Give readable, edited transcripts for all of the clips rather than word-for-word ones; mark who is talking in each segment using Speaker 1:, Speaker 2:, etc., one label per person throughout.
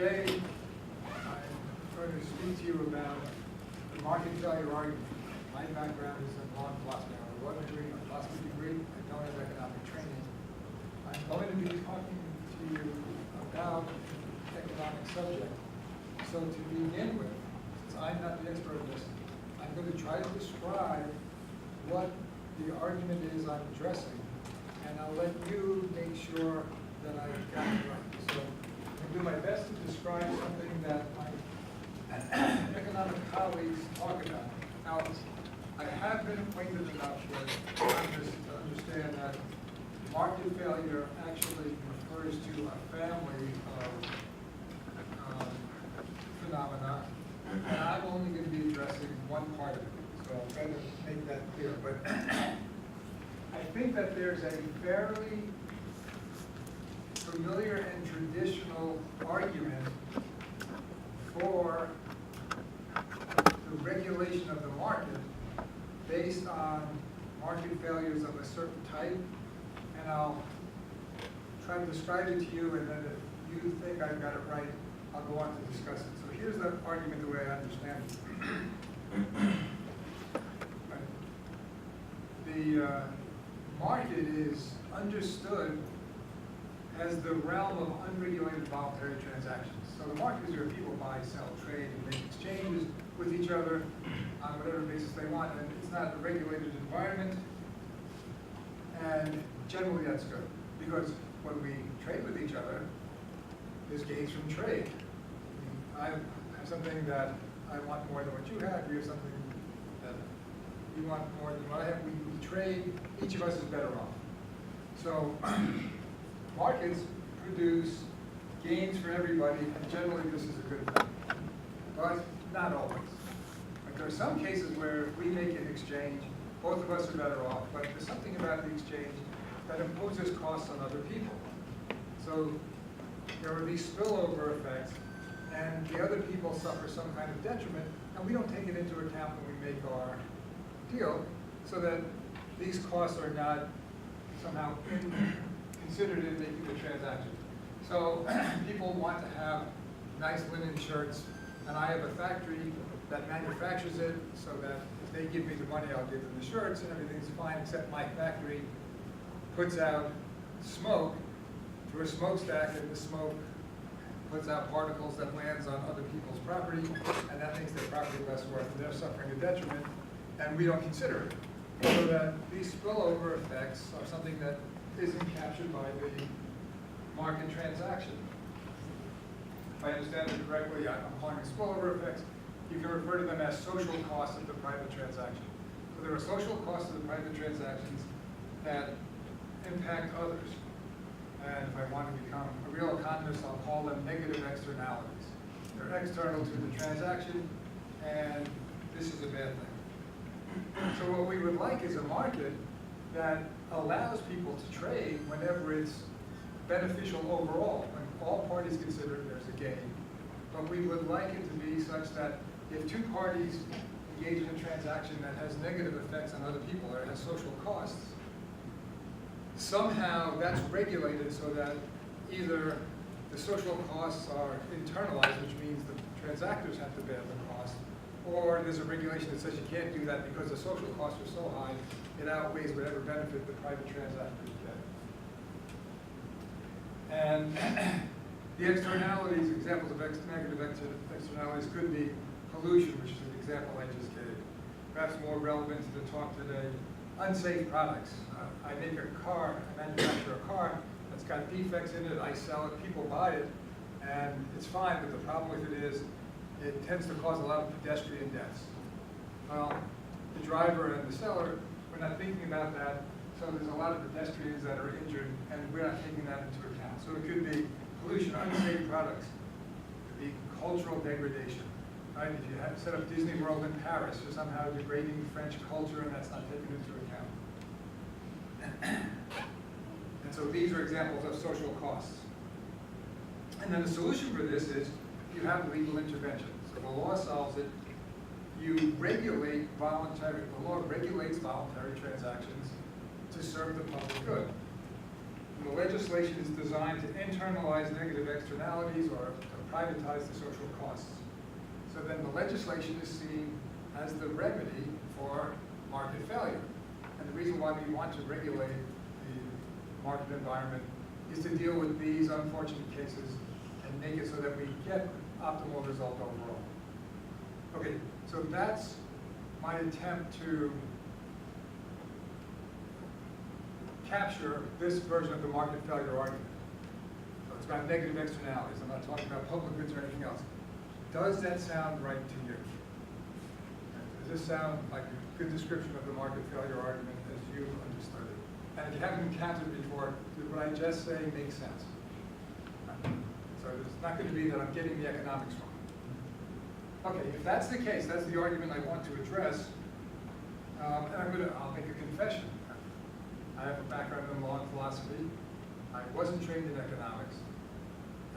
Speaker 1: Today, I'm going to speak to you about the market failure argument. My background is in law and philosophy. I have a law degree, a philosophy degree. I don't have economic training. I'm going to be talking to you about economic subject. So to begin with, since I'm not the expert in this, I'm going to try to describe what the argument is I'm addressing, and I'll let you make sure that I got it right. So I'll do my best to describe something that my economic colleagues talk about. Now, I have been acquainted enough with Congress to understand that market failure actually refers to a family of phenomena, and I'm only going to be addressing one part of it. So I'll try to make that clear. But I think that there's a fairly familiar and traditional argument for the regulation of the market based on market failures of a certain type, and I'll try to describe it to you, and then if you think I've got it right, I'll go on to discuss it. So here's the argument the way I understand it. The market is understood as the realm of unregulated voluntary transactions. So the market is where people buy, sell, trade, and make exchanges with each other on whatever basis they want, and it's not a regulated environment, and generally that's good, because when we trade with each other, there's gains from trade. I have something that I want more than what you have, you have something that you want more than what I have. We trade, each of us is better off. So markets produce gains for everybody, and generally this is a good thing, but not always. Like there are some cases where we make an exchange, both of us are better off, but there's something about the exchange that imposes costs on other people. So there are these spillover effects, and the other people suffer some kind of detriment, and we don't take it into account when we make our deal, so that these costs are not somehow considered in making the transaction. So people want to have nice linen shirts, and I have a factory that manufactures it, so that if they give me the money, I'll give them the shirts, and everything's fine, except my factory puts out smoke through a smokestack, and the smoke puts out particles that lands on other people's property, and that makes their property less worth, and they're suffering a detriment, and we don't consider it. So that these spillover effects are something that isn't captured by the market transaction. If I understand it correctly, I'm calling them spillover effects. You can refer to them as social costs of the private transaction. So there are social costs of the private transactions that impact others. And if I want to become a real economist, I'll call them negative externalities. They're external to the transaction, and this is a bad thing. So what we would like is a market that allows people to trade whenever it's beneficial overall. When all parties consider there's a gain. But we would like it to be such that if two parties engage in a transaction that has negative effects on other people or has social costs, somehow that's regulated so that either the social costs are internalized, which means the transactors have to bear the cost, or there's a regulation that says you can't do that because the social costs are so high, it outweighs whatever benefit the private transactors get. And the externalities, examples of negative externalities could be pollution, which is an example I just gave. Perhaps more relevant to the talk today, unsafe products. I make a car, I manufacture a car that's got defects in it, I sell it, people buy it, and it's fine, but the problem with it is it tends to cause a lot of pedestrian deaths. Well, the driver and the seller, we're not thinking about that, so there's a lot of pedestrians that are injured, and we're not taking that into account. So it could be pollution, unsafe products, it could be cultural degradation. Right? If you have set up Disney World in Paris, you're somehow degrading French culture, and that's not taken into account. And so these are examples of social costs. And then the solution for this is you have legal intervention. So the law solves it. You regulate the law regulates voluntary transactions to serve the public good. the legislation is designed to internalize negative externalities or to privatize the social costs. So then the legislation is seen as the remedy for market failure. And the reason why we want to regulate the market environment is to deal with these unfortunate cases and make it so that we get optimal result overall. Okay, so that's my attempt to capture this version of the market failure argument. So it's about negative externalities. I'm not talking about public goods or anything else. Does that sound right to you? Does this sound like a good description of the market failure argument as you understood it? And if you haven't encountered it before, did what I just say make sense? So it's not going to be that I'm getting the economics wrong. Okay, if that's the case, that's the argument I want to address. And I'll make a confession. I have a background in law and philosophy. I wasn't trained in economics.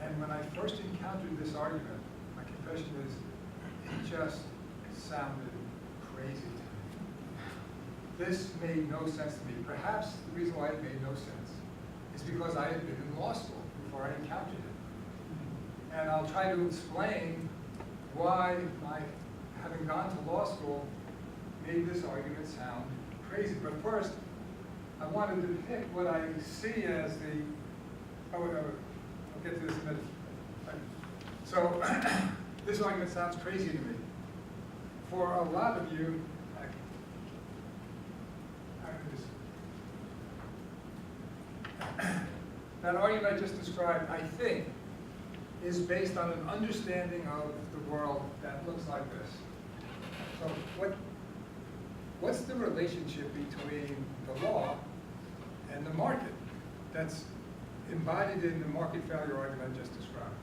Speaker 1: And when I first encountered this argument, my confession is it just sounded crazy to me. This made no sense to me. Perhaps the reason why it made no sense is because I had been in law school before I encountered it. And I'll try to explain why my having gone to law school made this argument sound crazy. But first, I wanted to pick what I see as the, I'll get to this in a minute. So this argument sounds crazy to me. For a lot of you, that argument I just described, I think, is based on an understanding of the world that looks like this. So what's the relationship between the law and the market that's embodied in the market failure argument I just described?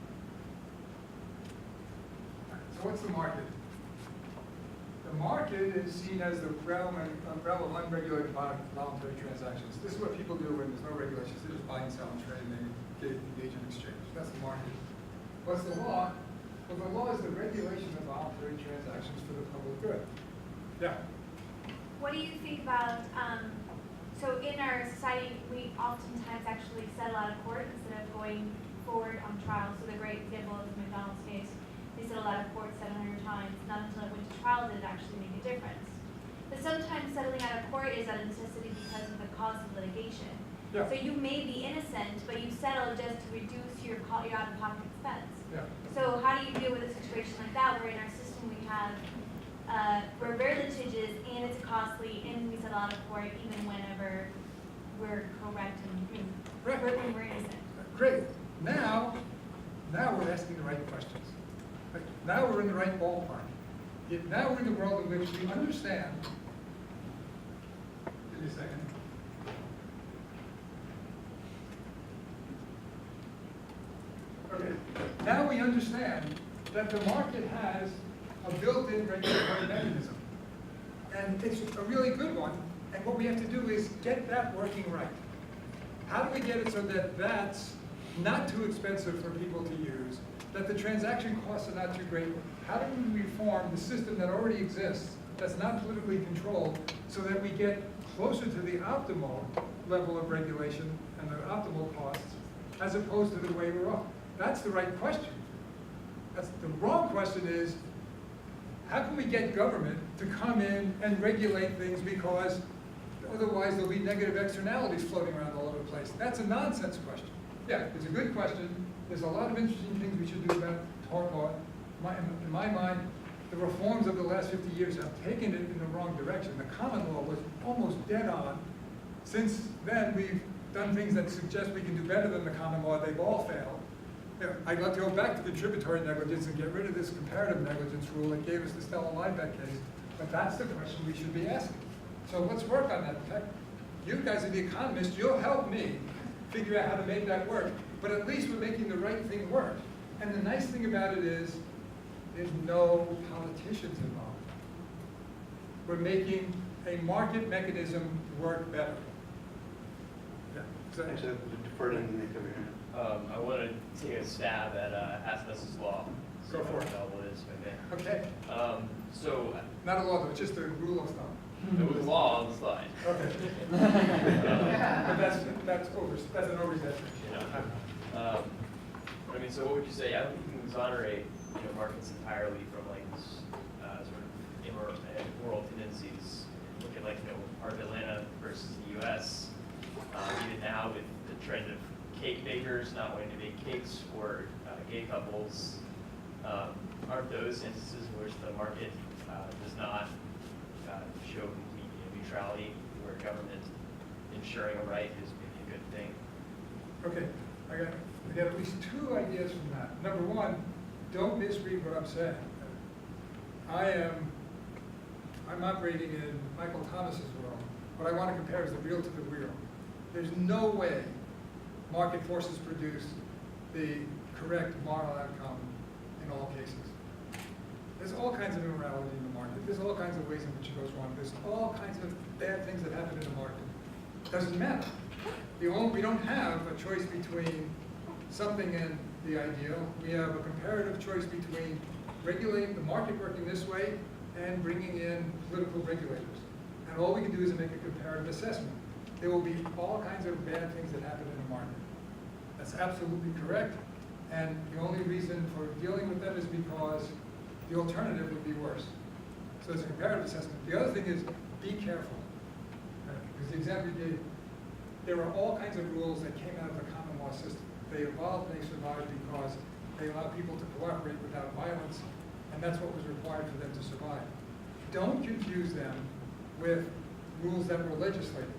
Speaker 1: So what's the market? The market is seen as the realm of unregulated voluntary transactions. This is what people do when there's no regulations. They just buy and sell and trade and they engage in exchange. That's the market. What's the law? Well, the law is the regulation of voluntary transactions for the public good. Yeah?
Speaker 2: What do you think about, so in our society, we oftentimes actually settle out of court instead of going forward on trial. So the great example of the McDonough's case, they settled out of court 700 times. Not until it went to trial did it actually make a difference. But sometimes settling out of court is out of necessity because of the cost of litigation.
Speaker 1: Yeah.
Speaker 2: So you may be innocent, but you settle just to reduce your out-of-pocket expense.
Speaker 1: Yeah.
Speaker 2: So how do you deal with a situation like that, where in our system we have, we're very litigious and it's costly and we settle out of court even whenever we're correct and when we're innocent?
Speaker 1: Great. Now we're asking the right questions. Like, now we're in the right ballpark. Now we're in the world in which we understand. Give me a second. Okay. Now we understand that the market has a built-in regulatory mechanism. And it's a really good one. And what we have to do is get that working right. How do we get it so that that's not too expensive for people to use, that the transaction costs are not too great? How do we reform the system that already exists, that's not politically controlled, so that we get closer to the optimal level of regulation and the optimal costs, as opposed to the way we're off? That's the right question. The wrong question is, how can we get government to come in and regulate things, because otherwise there'll be negative externalities floating around all over the place? That's a nonsense question. Yeah, it's a good question. There's a lot of interesting things we should do about tort law. In my mind, the reforms of the last 50 years have taken it in the wrong direction. The common law was almost dead on. Since then, we've done things that suggest we can do better than the common law. They've all failed. I'd like to go back to contributory negligence and get rid of this comparative negligence rule that gave us the Stella Liebeck case. But that's the question we should be asking. So let's work on that. In fact, you guys are the economists. You'll help me figure out how to make that work. But at least we're making the right thing work. And the nice thing about it is there's no politicians involved. We're making a market mechanism work better. Yeah. So,
Speaker 3: actually, defer to Nick over here.
Speaker 4: I want to take a stab at Hasnas' law.
Speaker 1: Go for it.
Speaker 4: What is,
Speaker 1: okay.
Speaker 4: So
Speaker 1: Not a law, though, just a rule of thumb.
Speaker 4: It was law on the slide.
Speaker 1: Okay. But that's an overstatement.
Speaker 4: You know, I mean, so what would you say? I don't think you can exonerate, you know, markets entirely from like this, sort of immoral tendencies. Look at like, you know, part of Atlanta versus the U.S. Even now with the trend of cake bakers not wanting to bake cakes for gay couples, aren't those instances in which the market does not show complete neutrality, where government ensuring a right is maybe a good thing?
Speaker 1: Okay, I got at least two ideas from that. Number one, don't misread what I'm saying. I'm operating in Michael Thomas's world. What I want to compare is the real to the real. There's no way market forces produce the correct moral outcome in all cases. There's all kinds of immorality in the market. There's all kinds of ways in which it goes wrong. There's all kinds of bad things that happen in the market. Doesn't matter. We don't have a choice between something and the ideal. We have a comparative choice between regulating the market working this way and bringing in political regulators. And all we can do is make a comparative assessment. There will be all kinds of bad things that happen in the market. That's absolutely correct. And the only reason for dealing with them is because the alternative would be worse. So it's a comparative assessment. The other thing is be careful. Because the example you gave, there were all kinds of rules that came out of the common law system. They evolved and they survived because they allowed people to cooperate without violence, and that's what was required for them to survive. Don't confuse them with rules that were legislated.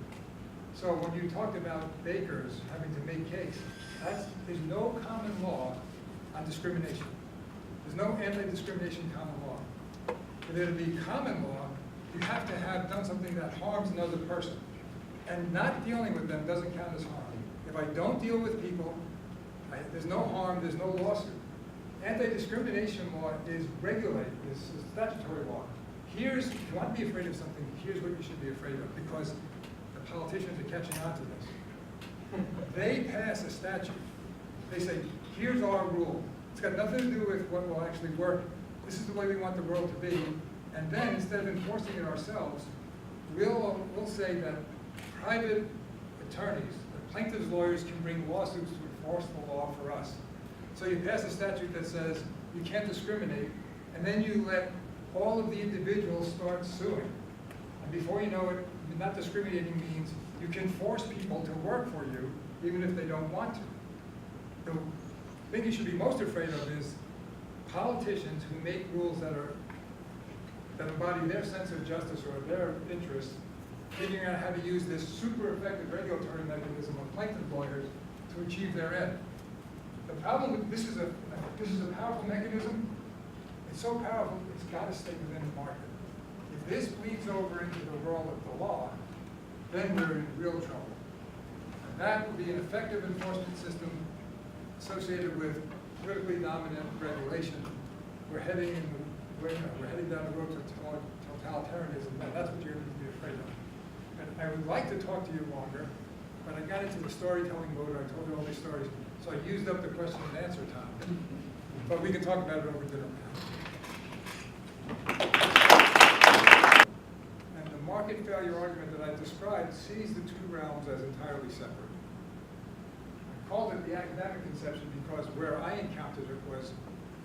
Speaker 1: So when you talked about bakers having to make cakes, there's no common law on discrimination. There's no anti-discrimination common law. For there to be common law, you have to have done something that harms another person. And not dealing with them doesn't count as harm. If I don't deal with people, there's no harm, there's no lawsuit. Anti-discrimination law is regulated, is statutory law. If you want to be afraid of something, here's what you should be afraid of, because the politicians are catching on to this. They pass a statute. They say, here's our rule. It's got nothing to do with what will actually work. This is the way we want the world to be. And then, instead of enforcing it ourselves, we'll say that private attorneys, the plaintiff's lawyers, can bring lawsuits to enforce the law for us. So you pass a statute that says you can't discriminate, and then you let all of the individuals start suing. And before you know it, not discriminating means you can force people to work for you, even if they don't want to. The thing you should be most afraid of is politicians who make rules that embody their sense of justice or their interests, figuring out how to use this super effective regulatory mechanism of plaintiff lawyers to achieve their end. The problem with this is a powerful mechanism. It's so powerful, it's got to stay within the market. If this bleeds over into the world of the law, then we're in real trouble. And that would be an effective enforcement system associated with politically dominant regulation. We're heading down the road to totalitarianism, and that's what you're going to be afraid of. And I would like to talk to you longer, but I got into the storytelling mode. I told you all these stories, so I used up the question and answer time. But we can talk about it over dinner. And the market failure argument that I described sees the two realms as entirely separate. I called it the academic conception because where I encountered it was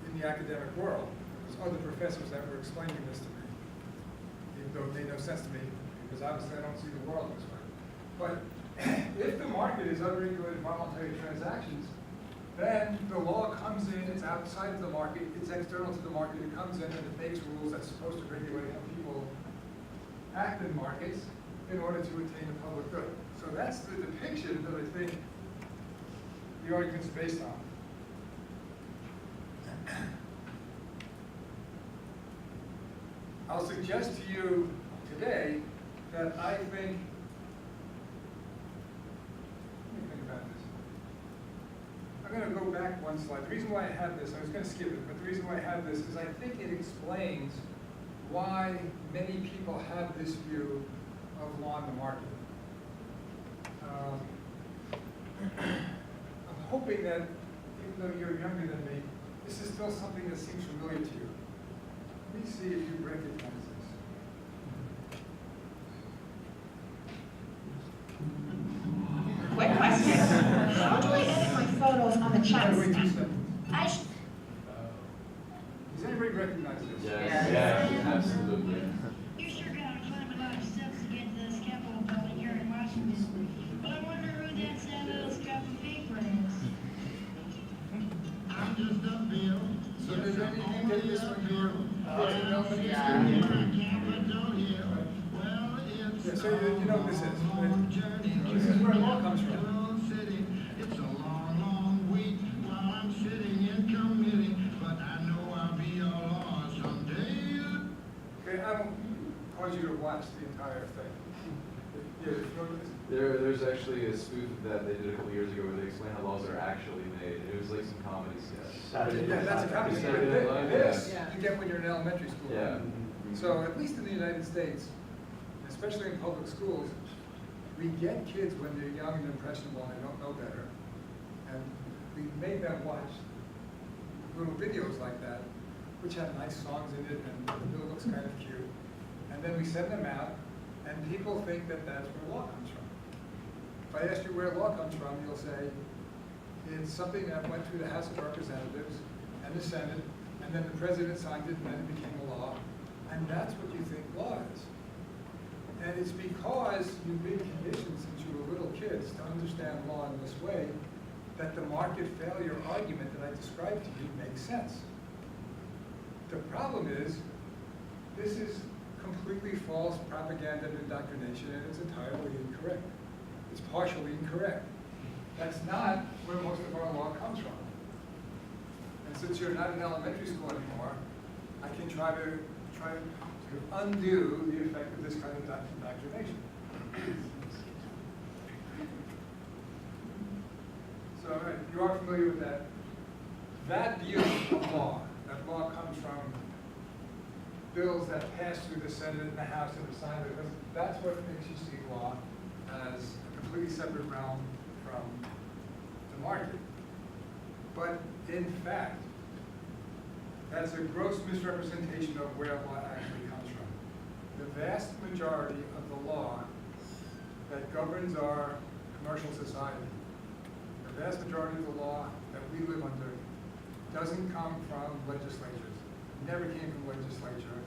Speaker 1: in the academic world. There was other professors that were explaining this to me, even though it made no sense to me, because obviously I don't see the world this way. But if the market is unregulated voluntary transactions, then the law comes in, it's outside of the market, it's external to the market, it comes in and it makes rules that's supposed to regulate how people act in markets in order to attain the public good. So that's the depiction that I think the argument's based on. I'll suggest to you today that I think, let me think about this. I'm going to go back one slide. The reason why I have this, I was going to skip it, but the reason why I have this is I think it explains why many people have this view of law in the market. I'm hoping that, even though you're younger than me, this is still something that seems familiar to you. Let me see if you recognize this.
Speaker 5: the chance.
Speaker 1: Wait 2 seconds.
Speaker 5: I
Speaker 1: Does anybody recognize this?
Speaker 6: Yes.
Speaker 3: Yeah, absolutely.
Speaker 5: You sure gotta climb a lot of steps to get to this Capitol building here in Washington. But I wonder who that sad little scrap of paper is. I'm just a bill.
Speaker 1: So did anything get this when you were kids in elementary
Speaker 6: Yeah.
Speaker 1: school? Yeah, so you know what this is. Right? This is where it all comes from.
Speaker 7: It's a long, long week while I'm sitting in committee, but I know I'll be a law someday.
Speaker 1: Okay, I won't cause you to watch the entire thing. Yeah, you know what this is?
Speaker 6: There's actually a spoof of that they did a couple years ago where they explain how laws are actually made. It was like some comedy sketch.
Speaker 1: Yeah, that's a comedy.
Speaker 6: Saturday
Speaker 1: But
Speaker 6: Night Live,
Speaker 1: this,
Speaker 6: yeah.
Speaker 1: you get when you're in elementary school.
Speaker 6: Yeah.
Speaker 1: So at least in the United States, especially in public schools, we get kids when they're young and impressionable and they don't know better. And we make them watch little videos like that, which have nice songs in it and the bill looks kind of cute. And then we send them out and people think that that's where law comes from. If I ask you where law comes from, you'll say, it's something that went through the House of Representatives and the Senate, and then the president signed it, and then it became a law, and that's what you think law is. And it's because you've been conditioned since you were little kids to understand law in this way that the market failure argument that I described to you makes sense. The problem is, this is completely false propaganda and indoctrination, and it's entirely incorrect. It's partially incorrect. That's not where most of our law comes from. And since you're not in elementary school anymore, I can try to undo the effect of this kind of indoctrination. So you are familiar with that. That view of law, that law comes from bills that pass through the Senate and the House and are signed, because that's what makes you see law as a completely separate realm from the market. But in fact, that's a gross misrepresentation of where law actually comes from. The vast majority of the law that governs our commercial society, the vast majority of the law that we live under, doesn't come from legislatures. It never came from legislature.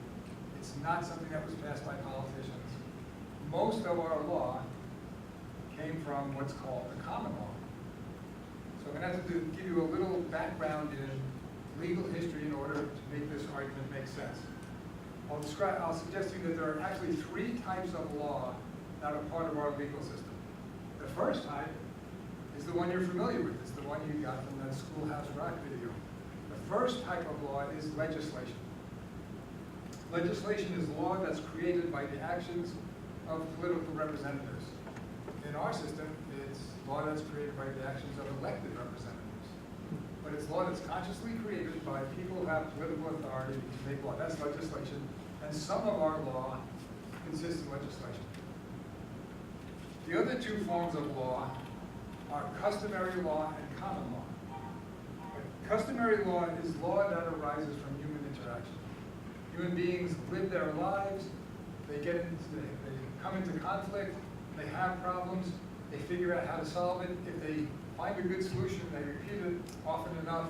Speaker 1: It's not something that was passed by politicians. Most of our law came from what's called the common law. So I'm going to have to give you a little background in legal history in order to make this argument make sense. I'll suggest to you that there are actually 3 types of law that are part of our legal system. The first type is the one you're familiar with. It's the one you got from that Schoolhouse Rock video. The first type of law is legislation. Legislation is law that's created by the actions of political representatives. In our system, it's law that's created by the actions of elected representatives. But it's law that's consciously created by people who have political authority to make law. That's legislation. And some of our law consists of legislation. The other 2 forms of law are customary law and common law. Customary law is law that arises from human interaction. Human beings live their lives, they come into conflict, they have problems, they figure out how to solve it. If they find a good solution, they repeat it often enough,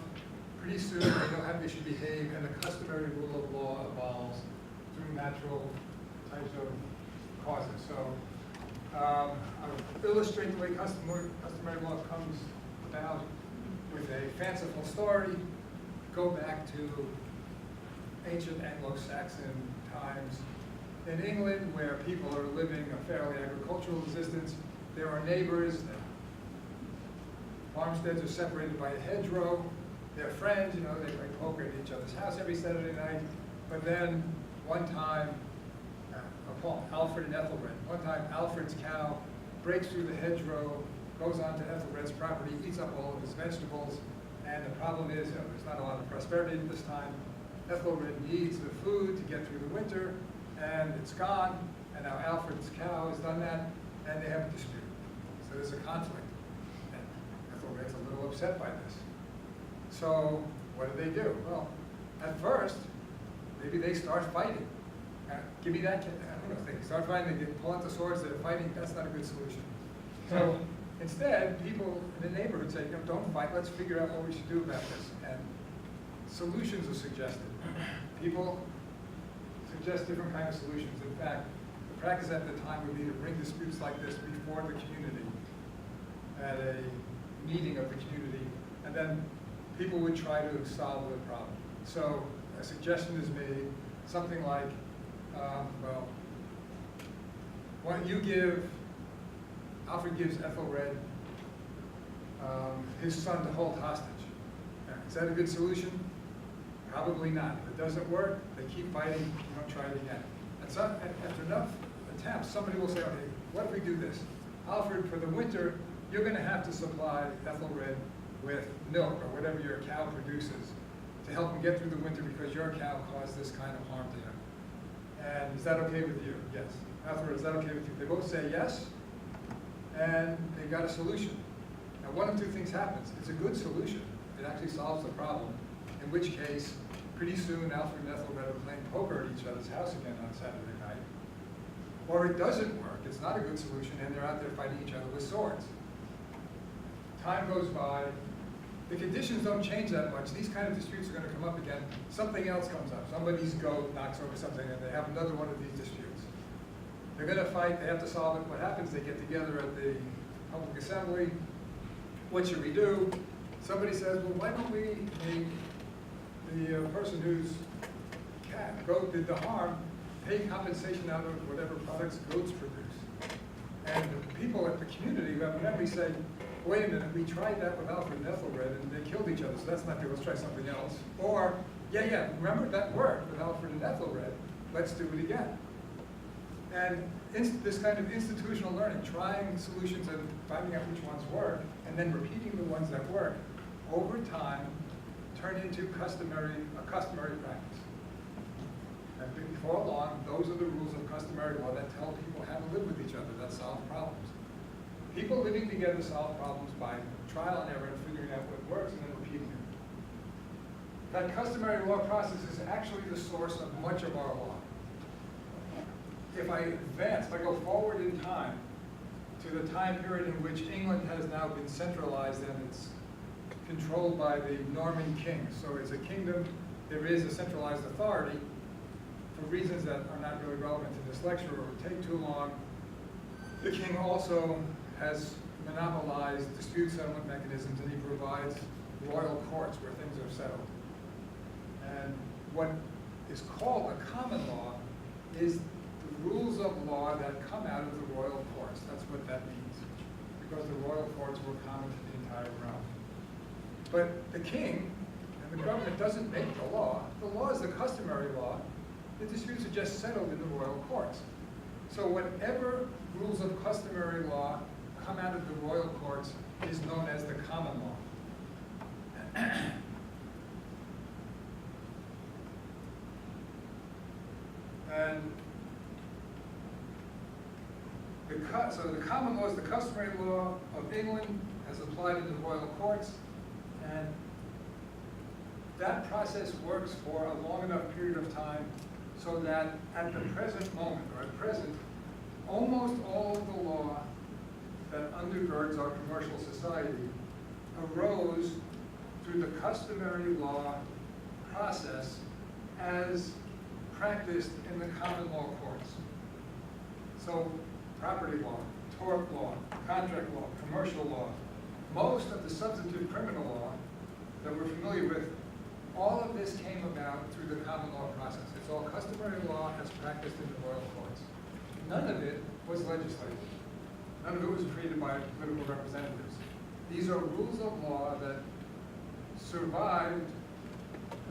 Speaker 1: pretty soon they know how they should behave, and the customary rule of law evolves through natural types of causes. So I'll illustrate the way customary law comes about with a fanciful story. Go back to ancient Anglo-Saxon times. In England, where people are living a fairly agricultural existence, there are neighbors. Farmsteads are separated by a hedgerow. They're friends, they play poker at each other's house every Saturday night. But then, one time, Alfred and Ethelred, one time Alfred's cow breaks through the hedgerow, goes onto Ethelred's property, eats up all of his vegetables, and the problem is, there's not a lot of prosperity at this time. Ethelred needs the food to get through the winter, and it's gone, and now Alfred's cow has done that, and they have a dispute. So there's a conflict, and Ethelred's a little upset by this. So what do? Well, at first, maybe they start fighting. Give me that kid. Who knows? They start fighting, they pull out the swords, they're fighting. That's not a good solution. So Instead, people in the neighborhood say, don't fight, let's figure out what we should do about this. And solutions are suggested. People suggest different kinds of solutions. In fact, the practice at the time would be to bring disputes like this before the community at a meeting of the community, and then people would try to solve the problem. So a suggestion is made, something like, well, why don't you give, Alfred gives Ethelred his son to hold hostage. Is that a good solution? Probably not. If it doesn't work, they keep fighting, you don't try it again. And after enough attempts, somebody will say, okay, what if we do this? Alfred, for the winter, you're going to have to supply Ethelred with milk or whatever your cow produces to help him get through the winter because your cow caused this kind of harm to him. And is that okay with you? Yes. Ethelred, is that okay with you? They both say yes, and they got a solution. Now, one of two things happens. It's a good solution. It actually solves the problem, in which case, pretty soon Alfred and Ethelred are playing poker at each other's house again on Saturday night. Or it doesn't work. It's not a good solution, and they're out there fighting each other with swords. Time goes by. The conditions don't change that much. These kind of disputes are going to come up again. Something else comes up. Somebody's goat knocks over something, and they have another one of these disputes. They're going to fight. They have to solve it. What happens? They get together at the public assembly. What should we do? Somebody says, well, why don't we make the person whose goat did the harm pay compensation out of whatever products goats produce? And the people at the community who have memory say, wait a minute, we tried that with Alfred and Ethelred and they killed each other, so that's not good, let's try something else. Or, yeah, remember that worked with Alfred and Ethelred, let's do it again. And this kind of institutional learning, trying solutions and finding out which ones work, and then repeating the ones that work, over time, turn into a customary practice. And before long, those are the rules of customary law that tell people how to live with each other, that solve problems. People living together solve problems by trial and error and figuring out what works and then repeating it. That customary law process is actually the source of much of our law. If I go forward in time to the time period in which England has now been centralized and it's controlled by the Norman kings. So it's a kingdom, there is a centralized authority. For reasons that are not really relevant to this lecture or would take too long, the king also has monopolized dispute settlement mechanisms, and he provides royal courts where things are settled. And what is called a common law is the rules of law that come out of the royal courts. That's what that means, because the royal courts were common to the entire realm. But the king and the government doesn't make the law. The law is the customary law. The disputes are just settled in the royal courts. So whatever rules of customary law come out of the royal courts is known as the common law. And so the common law is the customary law of England as applied in the royal courts, and that process works for a long enough period of time so that at the present moment, or at present, almost all of the law that undergirds our commercial society arose through the customary law process as practiced in the common law courts. So property law, tort law, contract law, commercial law, most of the substantive criminal law that we're familiar with, all of this came about through the common law process. It's all customary law as practiced in the royal courts. None of it was legislated. None of it was created by political representatives. These are rules of law that survived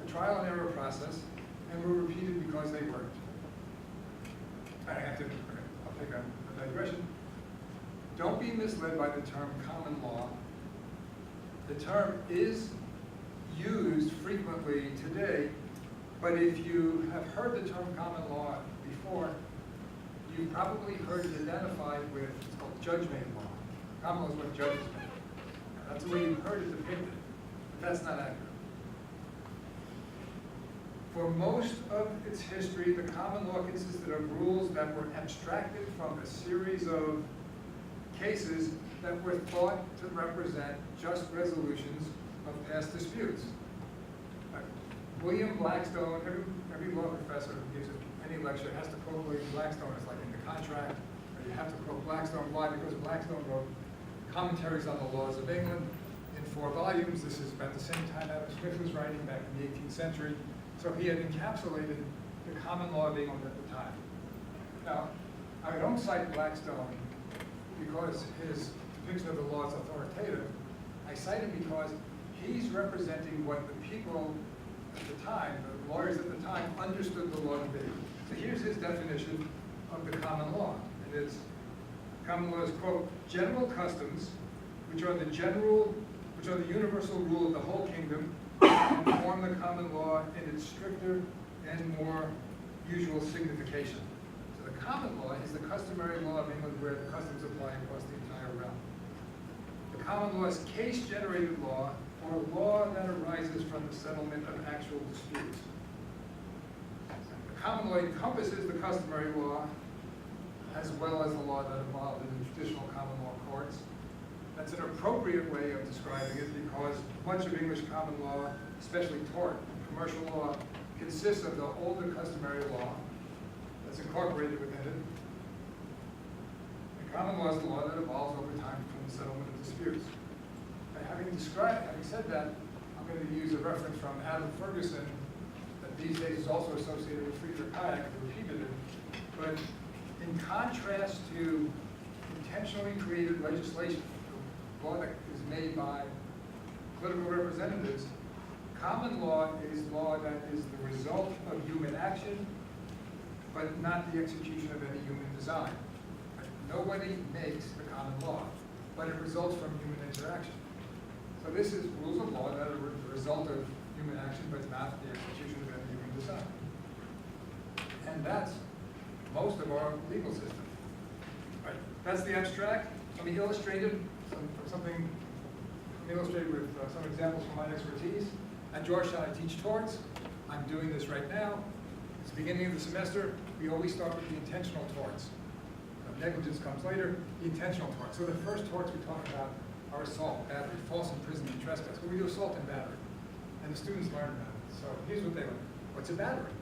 Speaker 1: the trial and error process and were repeated because they worked. I'll take a digression. Don't be misled by the term common law. The term is used frequently today, but if you have heard the term common law before, you've probably heard it identified with, it's called judge-made law. Common law is what judges make. That's the way you've heard it depicted, but that's not accurate. For most of its history, the common law consisted of rules that were abstracted from a series of cases that were thought to represent just resolutions of past disputes. William Blackstone, every law professor who gives any lecture has to quote William Blackstone. It's like in the contract, or you have to quote Blackstone. Why? Because Blackstone wrote commentaries on the laws of England in 4 volumes. This is about the same time Adam Smith was writing, back in the 18th century. So he had encapsulated the common law of England at the time. Now, I don't cite Blackstone because his depiction of the law is authoritative. I cite him because he's representing what the people at the time, the lawyers at the time, understood the law to be. So here's his definition of the common law. And it's, common law is, quote, general customs, which are the universal rule of the whole kingdom, and form the common law in its stricter and more usual signification. So the common law is the customary law of England where the customs apply across the entire realm. The common law is case-generated law, or law that arises from the settlement of actual disputes. The common law encompasses the customary law as well as the law that evolved in the traditional common law courts. That's an appropriate way of describing it because much of English common law, especially tort, commercial law, consists of the older customary law that's incorporated within it. And common law is the law that evolves over time from the settlement of disputes. Having said that, I'm going to use a reference from Adam Ferguson that these days is also associated with Friedrich Hayek, who repeated it. But in contrast to intentionally created legislation, the law that is made by political representatives, common law is law that is the result of human action, but not the execution of any human design. Nobody makes the common law, but it results from human interaction. So this is rules of law that are the result of human action, but not the execution of any human design. And that's most of our legal system. Right. That's the abstract. Let me illustrate it with some examples from my expertise. At Georgetown, I teach torts. I'm doing this right now. It's the beginning of the semester. We always start with the intentional torts. Negligence comes later, the intentional torts. So the first torts we talk about are assault, battery, false imprisonment, trespass. But we do assault and battery. And the students learn about it. So here's what they learn. What's a battery?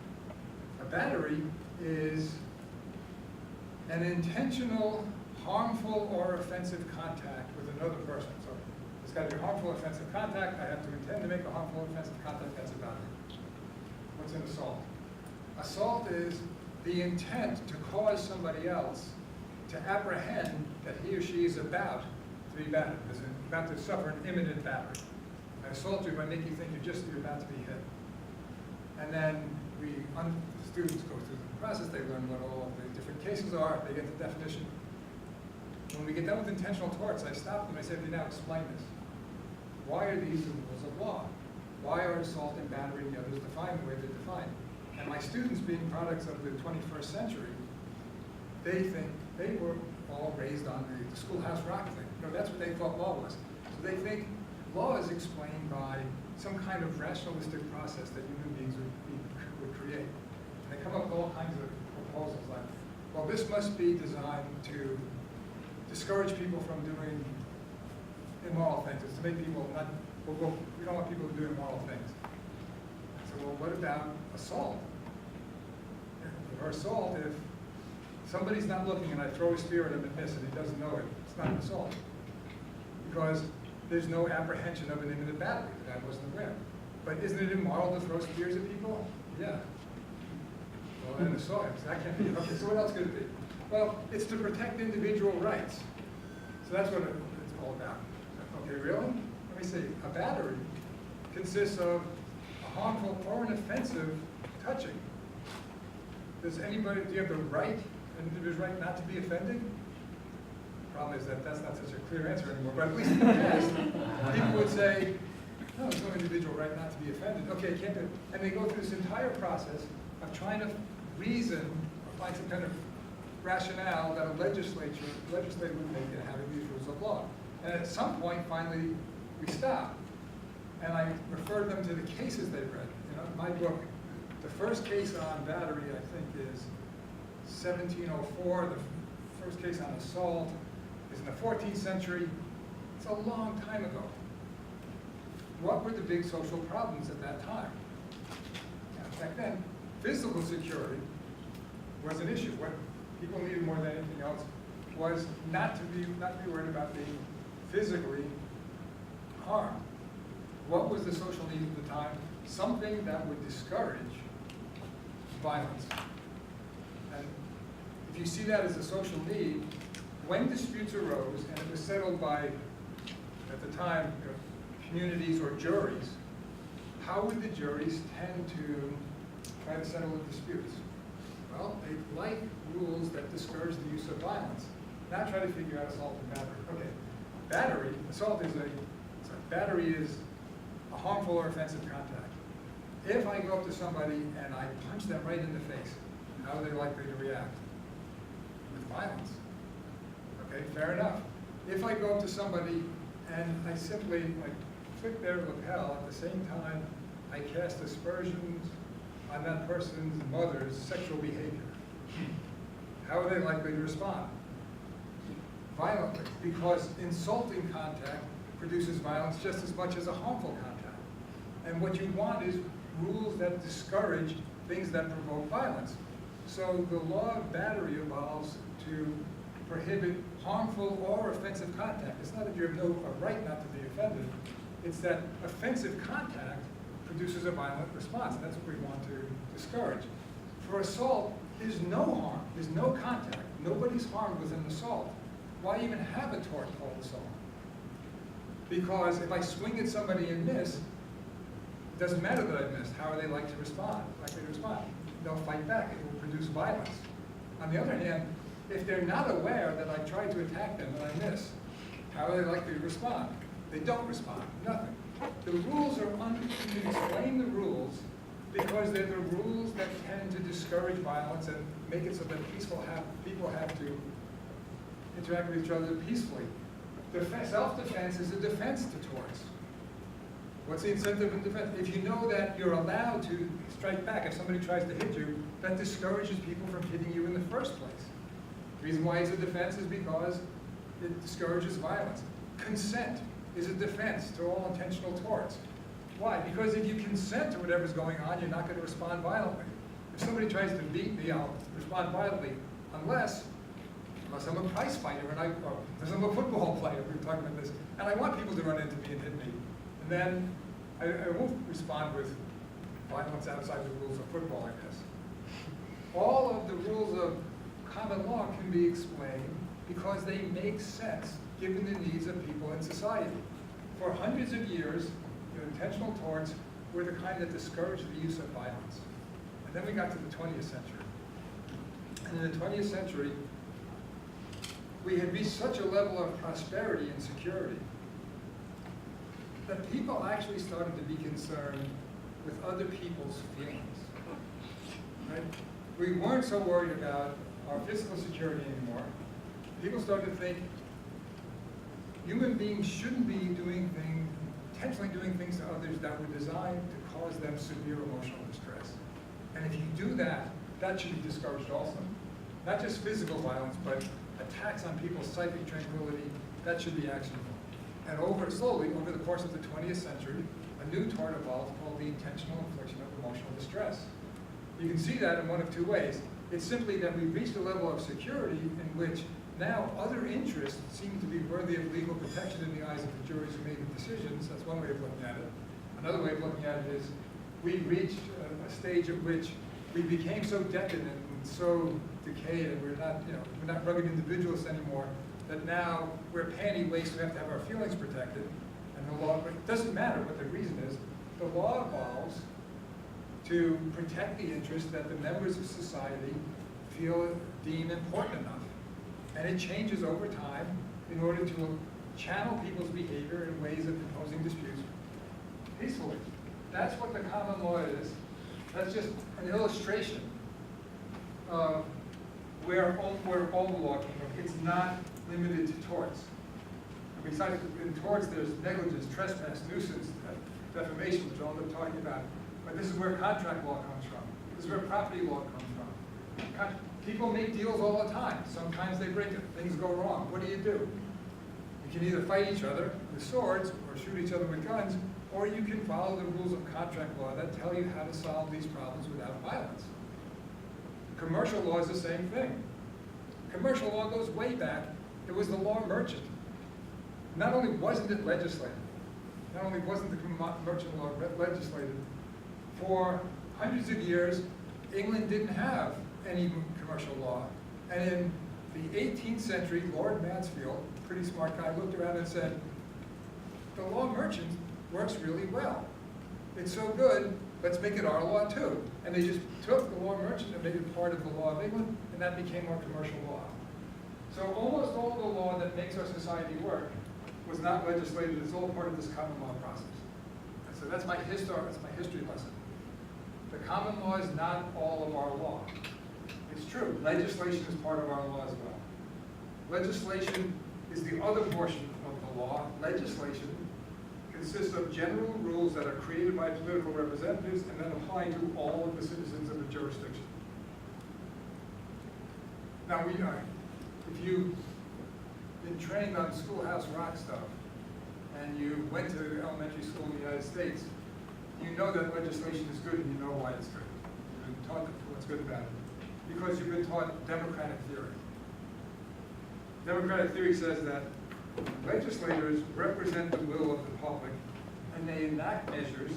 Speaker 1: A battery is an intentional, harmful, or offensive contact with another person. So it's got to be harmful, offensive contact. I have to intend to make a harmful, offensive contact. That's a battery. What's an assault? Assault is the intent to cause somebody else to apprehend that he or she is about to be battered, is about to suffer an imminent battery. I assault you by making you think you're about to be hit. And then students go through the process, they learn what all the different cases are, they get the definition. When we get done with intentional torts, I stop them, I say, now explain this. Why are these the rules of law? Why are assault and battery and the others defined the way they're defined? And my students, being products of the 21st century, they think they were all raised on the schoolhouse rock thing. That's what they thought law was. So they think law is explained by some kind of rationalistic process that human beings would create. And they come up with all kinds of proposals like, well, this must be designed to discourage people from doing immoral things. It's to make people not, we don't want people to do immoral things. So, well, what about assault? Or assault, if somebody's not looking and I throw a spear at him and miss and he doesn't know it, it's not an assault. Because there's no apprehension of an imminent battery that I wasn't aware. But isn't it immoral to throw spears at people? Yeah. Well, then assault, that can't be. Okay, so what else could it be? Well, it's to protect individual rights. So that's what it's all about. Okay, really? Let me see. A battery consists of a harmful or an offensive touching. Do you have the right, an individual's right not to be offended? The problem is that that's not such a clear answer anymore, but at least in the past, people would say, no, there's no individual right not to be offended. Okay, can't do it. And they go through this entire process of trying to reason or find some kind of rationale that a legislator would make in having these rules of law. And at some point, finally, we stop. And I refer them to the cases they've read. My book, the first case on battery, I think, is 1704. The first case on assault is in the 14th century. It's a long time ago. What were the big social problems at that time? Now, back then, physical security was an issue. What people needed more than anything else was not to be worried about being physically harmed. What was the social need at the time? Something that would discourage violence. And if you see that as a social need, when disputes arose and it was settled by, at the time, communities or juries, how would the juries tend to try to settle the disputes? Well, they like rules that discourage the use of violence, not try to figure out assault and battery. Okay, battery is a harmful or offensive contact. If I go up to somebody and I punch them right in the face, how are they likely to react? With violence. Okay, fair enough. If I go up to somebody and I simply flick their lapel at the same time I cast aspersions on that person's mother's sexual behavior, how are they likely to respond? Violently, because insulting contact produces violence just as much as a harmful contact. And what you want is rules that discourage things that provoke violence. So the law of battery evolves to prohibit harmful or offensive contact. It's not that you have no right not to be offended. It's that offensive contact produces a violent response, and that's what we want to discourage. For assault, there's no harm, there's no contact. Nobody's harmed with an assault. Why even have a tort called assault? Because if I swing at somebody and miss, it doesn't matter that I missed. How are they likely to respond? They'll fight back. It will produce violence. On the other hand, if they're not aware that I tried to attack them and I miss, how are they likely to respond? They don't respond. Nothing. The rules are you can explain the rules because they're the rules that tend to discourage violence and make it so that people have to interact with each other peacefully. Self-defense is a defense to torts. What's the incentive in defense? If you know that you're allowed to strike back if somebody tries to hit you, that discourages people from hitting you in the first place. The reason why it's a defense is because it discourages violence. Consent is a defense to all intentional torts. Why? Because if you consent to whatever's going on, you're not going to respond violently. If somebody tries to beat me, I'll respond violently, unless I'm a prize fighter and unless I'm a football player. We were talking about this, and I want people to run into me and hit me, and then I won't respond with violence outside the rules of football, I guess. All of the rules of common law can be explained because they make sense given the needs of people in society. For hundreds of years, intentional torts were the kind that discouraged the use of violence. And then we got to the 20th century. And in the 20th century, we had reached such a level of prosperity and security that people actually started to be concerned with other people's feelings. Right? We weren't so worried about our physical security anymore. People started to think human beings shouldn't be intentionally doing things to others that were designed to cause them severe emotional distress. And if you do that, that should be discouraged also. Not just physical violence, but attacks on people's psychic tranquility, that should be actionable. And slowly, over the course of the 20th century, a new tort evolved called the intentional infliction of emotional distress. You can see that in one of two ways. It's simply that we've reached a level of security in which now other interests seem to be worthy of legal protection in the eyes of the juries who made the decisions. That's one way of looking at it. Another way of looking at it is we reached a stage at which we became so decadent and so decayed, and we're not rugged individualists anymore, that now we're panty waste, we have to have our feelings protected. And the law, it doesn't matter what the reason is, the law evolves to protect the interests that the members of society deem important enough. And it changes over time in order to channel people's behavior in ways of imposing disputes peacefully. That's what the common law is. That's just an illustration of where all the law came from. It's not limited to torts. Besides, in torts, there's negligence, trespass, nuisance, defamation, which I'll end up talking about. But this is where contract law comes from. This is where property law comes from. People make deals all the time. Sometimes they break it, things go wrong. What do? You can either fight each other with swords or shoot each other with guns, or you can follow the rules of contract law that tell you how to solve these problems without violence. Commercial law is the same thing. Commercial law goes way back. It was the law merchant. Not only wasn't it legislated, not only wasn't the merchant law legislated, for hundreds of years, England didn't have any commercial law. And in the 18th century, Lord Mansfield, a pretty smart guy, looked around and said, the law merchant works really well. It's so good, let's make it our law too. And they just took the law merchant and made it part of the law of England, and that became our commercial law. So almost all the law that makes our society work was not legislated. It's all part of this common law process. And so that's my history lesson. The common law is not all of our law. It's true, legislation is part of our law as well. Legislation is the other portion of the law. Legislation consists of general rules that are created by political representatives and then apply to all of the citizens of the jurisdiction. Now, if you've been trained on Schoolhouse Rock stuff, and you went to elementary school in the United States, you know that legislation is good and you know why it's good. You've been taught what's good about it. Because you've been taught democratic theory. Democratic theory says that legislators represent the will of the public and they enact measures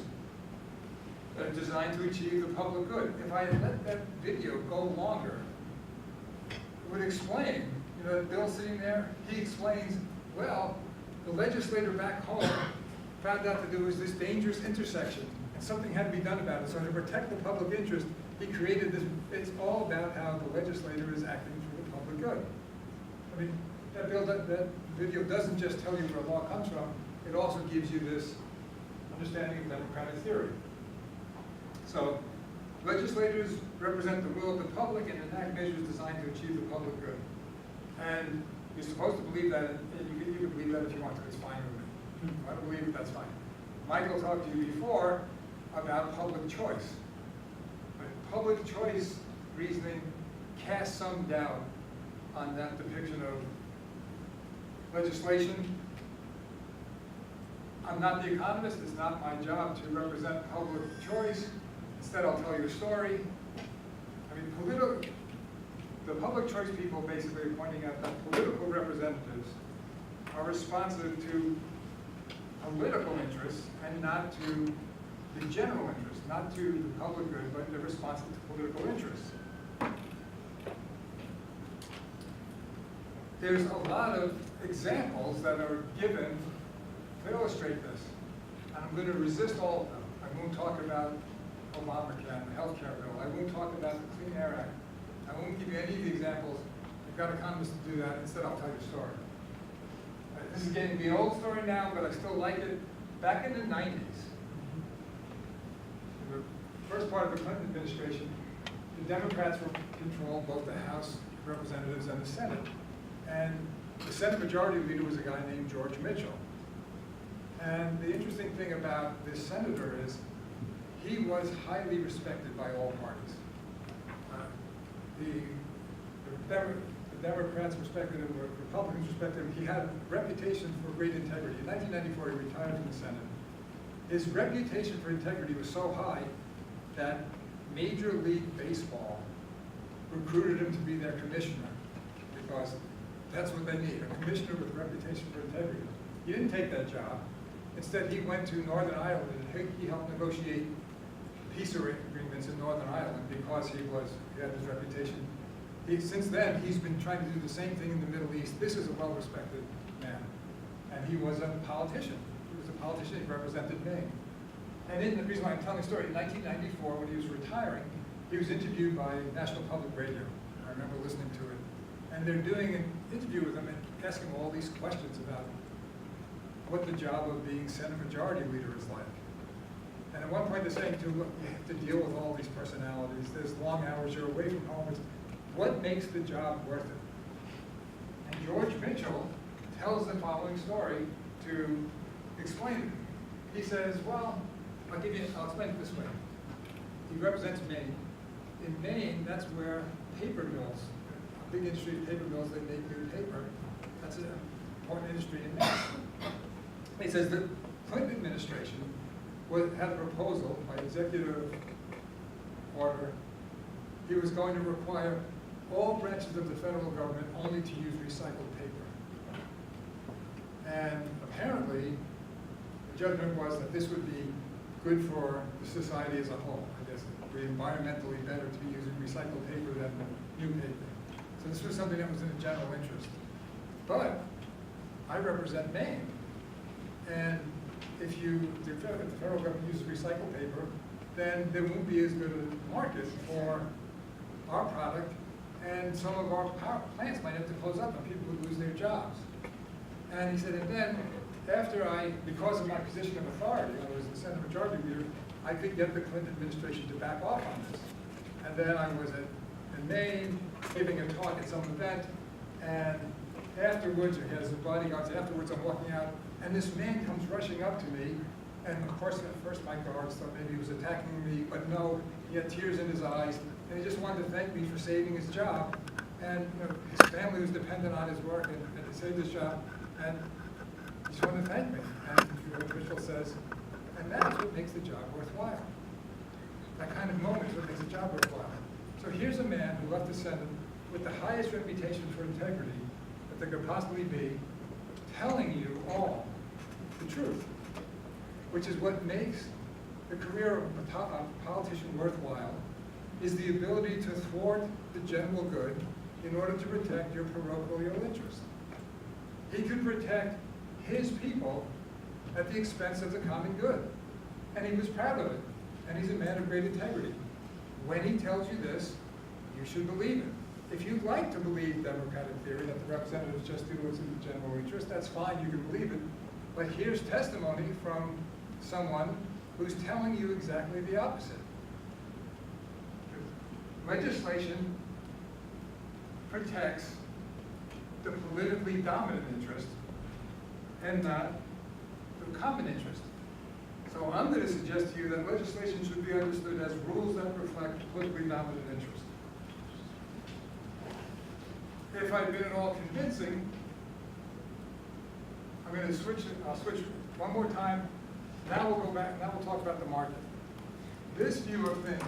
Speaker 1: that are designed to achieve the public good. If I had let that video go longer, it would explain, that Bill sitting there, he explains, well, the legislator back home found out that there was this dangerous intersection and something had to be done about it. So to protect the public interest, he created this. It's all about how the legislator is acting for the public good. I mean, that video doesn't just tell you where law comes from, it also gives you this understanding of democratic theory. So, legislators represent the will of the public and enact measures designed to achieve the public good. And you're supposed to believe that, and you can believe that if you want to, it's fine with me. If I don't believe it, that's fine. Michael talked to you before about public choice. But public choice reasoning casts some doubt on that depiction of legislation. I'm not the economist, it's not my job to represent public choice. Instead, I'll tell you a story. I mean, the public choice people basically are pointing out that political representatives are responsive to political interests and not to the general interest, not to the public good, but they're responsive to political interests. There's a lot of examples that are given to illustrate this, and I'm going to resist all of them. I won't talk about Obamacare, the health care bill. I won't talk about the Clean Air Act. I won't give you any of the examples. I've got economists to do that. Instead, I'll tell you a story. This is getting to be an old story now, but I still like it. Back in the 90s, in the first part of the Clinton administration, the Democrats were controlling both the House of Representatives and the Senate. And the Senate Majority Leader was a guy named George Mitchell. And the interesting thing about this senator is he was highly respected by all parties. The Democrats respected him, the Republicans respected him. He had a reputation for great integrity. In 1994, he retired from the Senate. His reputation for integrity was so high that Major League Baseball recruited him to be their commissioner because that's what they need, a commissioner with a reputation for integrity. He didn't take that job. Instead, he went to Northern Ireland and he helped negotiate peace agreements in Northern Ireland because he had this reputation. Since then, he's been trying to do the same thing in the Middle East. This is a well-respected man. And he was a politician. He was a politician, he represented Maine. And the reason why I'm telling the story, in 1994, when he was retiring, he was interviewed by National Public Radio. I remember listening to it. And they're doing an interview with him and asking him all these questions about what the job of being Senate Majority Leader is like. And at one point they're saying, look, you have to deal with all these personalities. There's long hours, you're away from home. What makes the job worth it? And George Mitchell tells the following story to explain it. He says, well, I'll explain it this way. He represents Maine. in Maine, that's where paper mills, a big industry of paper mills, they make new paper. That's an important industry in Maine. He says the Clinton administration had a proposal by executive order. He was going to require all branches of the federal government only to use recycled paper. And apparently, the judgment was that this would be good for the society as a whole. I guess it would be environmentally better to be using recycled paper than new paper. So this was something that was in the general interest. But I represent Maine. And if the federal government uses recycled paper, then there won't be as good a market for our product, and some of our power plants might have to close up and people would lose their jobs. And he said, and then after because of my position of authority, I was the Senate Majority Leader, I could get the Clinton administration to back off on this. And then I was in Maine giving a talk at some event, and afterwards, he has his bodyguards, afterwards I'm walking out, and this man comes rushing up to me, and of course at first my guards thought maybe he was attacking me, but no, he had tears in his eyes, and he just wanted to thank me for saving his job. And his family was dependent on his work, and he saved his job, and he just wanted to thank me. And the official says, and that's what makes the job worthwhile. That kind of moment is what makes the job worthwhile. So here's a man who left the Senate with the highest reputation for integrity that there could possibly be, telling you all the truth, which is what makes the career of a politician worthwhile, is the ability to thwart the general good in order to protect your parochial interest. He could protect his people at the expense of the common good, and he was proud of it, and he's a man of great integrity. When he tells you this, you should believe it. If you'd like to believe democratic theory, that the representatives just do what's in the general interest, that's fine, you can believe it. But here's testimony from someone who's telling you exactly the opposite. Legislation protects the politically dominant interest and not the common interest. So I'm going to suggest to you that legislation should be understood as rules that reflect politically dominant interest. If I've been at all convincing, I'm going to switch it. I'll switch one more time. Now we'll go back. Now we'll talk about the market. This view of things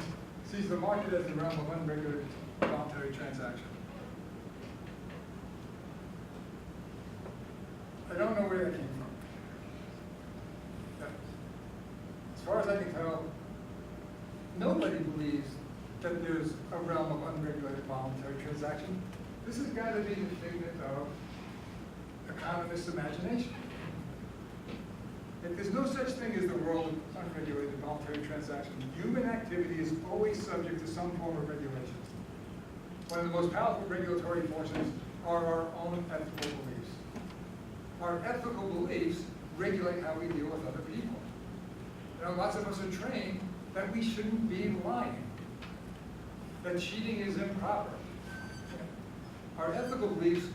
Speaker 1: sees the market as the realm of unregulated voluntary transaction. I don't know where that came from. As far as I can tell, nobody believes that there's a realm of unregulated voluntary transaction. This has got to be the figment of economists' imagination. If there's no such thing as the world of unregulated voluntary transaction, human activity is always subject to some form of regulation. One of the most powerful regulatory forces are our own ethical beliefs. Our ethical beliefs regulate how we deal with other people. You know, lots of us are trained that we shouldn't be lying, that cheating is improper. Our ethical beliefs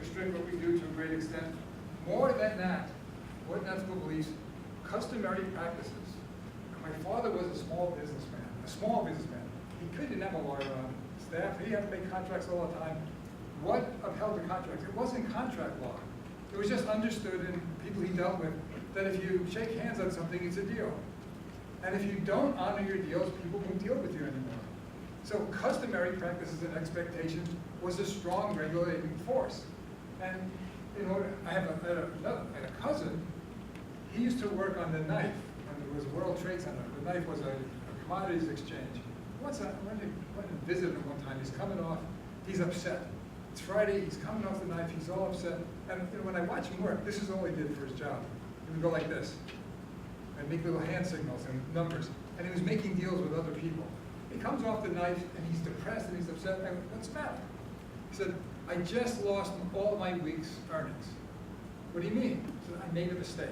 Speaker 1: restrict what we do to a great extent. More than that, more than ethical beliefs, customary practices. My father was a small businessman. He couldn't have a lawyer on staff. He had to make contracts all the time. What upheld the contracts? It wasn't contract law. It was just understood in people he dealt with that if you shake hands on something, it's a deal. And if you don't honor your deals, people won't deal with you anymore. So customary practices and expectations was a strong regulating force. And I had a cousin, he used to work on the knife when there was a World Trade Center. The knife was a commodities exchange. I went and visited him one time. He's coming off, he's upset. It's Friday, he's coming off the knife, he's all upset. And when I watch him work, this is all he did for his job. He would go like this and make little hand signals and numbers. And he was making deals with other people. He comes off the knife and he's depressed and he's upset. And I went, what's the matter? He said, I just lost all my week's earnings. What do you mean? He said, I made a mistake.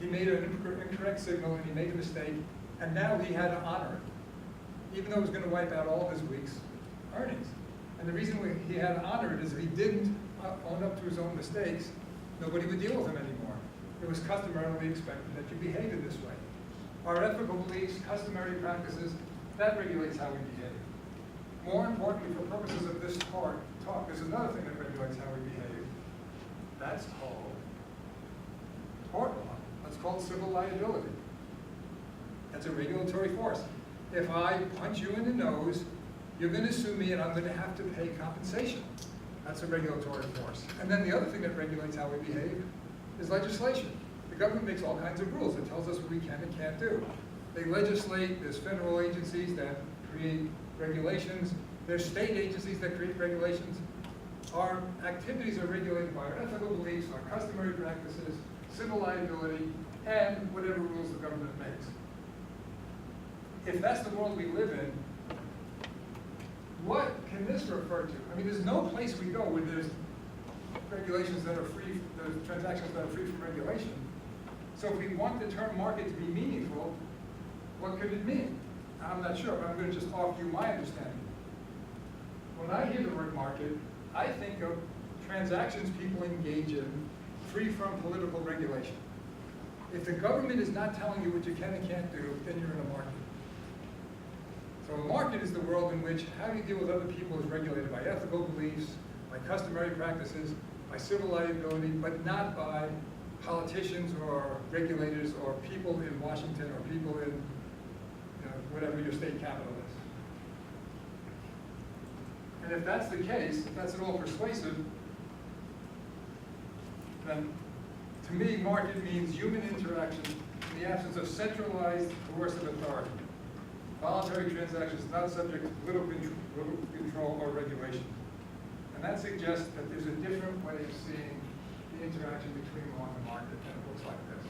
Speaker 1: He made an incorrect signal and he made a mistake, and now he had to honor it, even though it was going to wipe out all of his week's earnings. And the reason he had to honor it is if he didn't own up to his own mistakes, nobody would deal with him anymore. It was customarily expected that you behave in this way. Our ethical beliefs, customary practices, That regulates how we behave. More importantly, for purposes of this talk, there's another thing that regulates how we behave. That's called tort law. That's called civil liability. That's a regulatory force. If I punch you in the nose, you're going to sue me and I'm going to have to pay compensation. That's a regulatory force. And then the other thing that regulates how we behave is legislation. The government makes all kinds of rules. It tells us what we can and can't do. They legislate. There's federal agencies that create regulations. There's state agencies that create regulations. Our activities are regulated by our ethical beliefs, our customary practices, civil liability, and whatever rules the government makes. If that's the world we live in, what can this refer to? I mean, there's no place we go where there's regulations that are free, there's transactions that are free from regulation. So if we want the term market to be meaningful, what could it mean? I'm not sure, but I'm going to just offer you my understanding. When I hear the word market, I think of transactions people engage in free from political regulation. If the government is not telling you what you can and can't do, then you're in a market. So a market is the world in which how you deal with other people is regulated by ethical beliefs, by customary practices, by civil liability, but not by politicians or regulators or people in Washington or people in whatever your state capital is. And if that's the case, if that's at all persuasive, then to me, market means human interaction in the absence of centralized coercive authority. Voluntary transactions not subject to political control or regulation. And that suggests that there's a different way of seeing the interaction between law and the market, and it looks like this.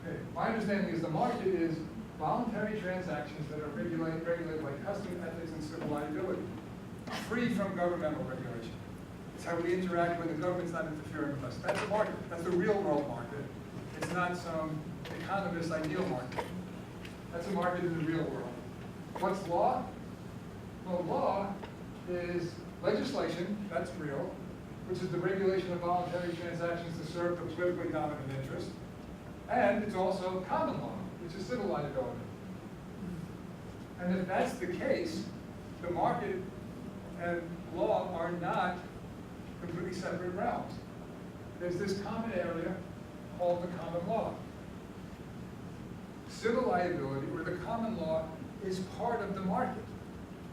Speaker 1: Okay. My understanding is the market is voluntary transactions that are regulated by custom, ethics, and civil liability, free from governmental regulation. It's how we interact when the government's not interfering with us. That's a market. That's the real world market. It's not some economist's ideal market. That's a market in the real world. What's law? Well, law is legislation, that's real, which is the regulation of voluntary transactions to serve the politically dominant interest. And it's also common law, which is civil liability. And if that's the case, the market and law are not completely separate realms. There's this common area called the common law. Civil liability, or the common law, is part of the market.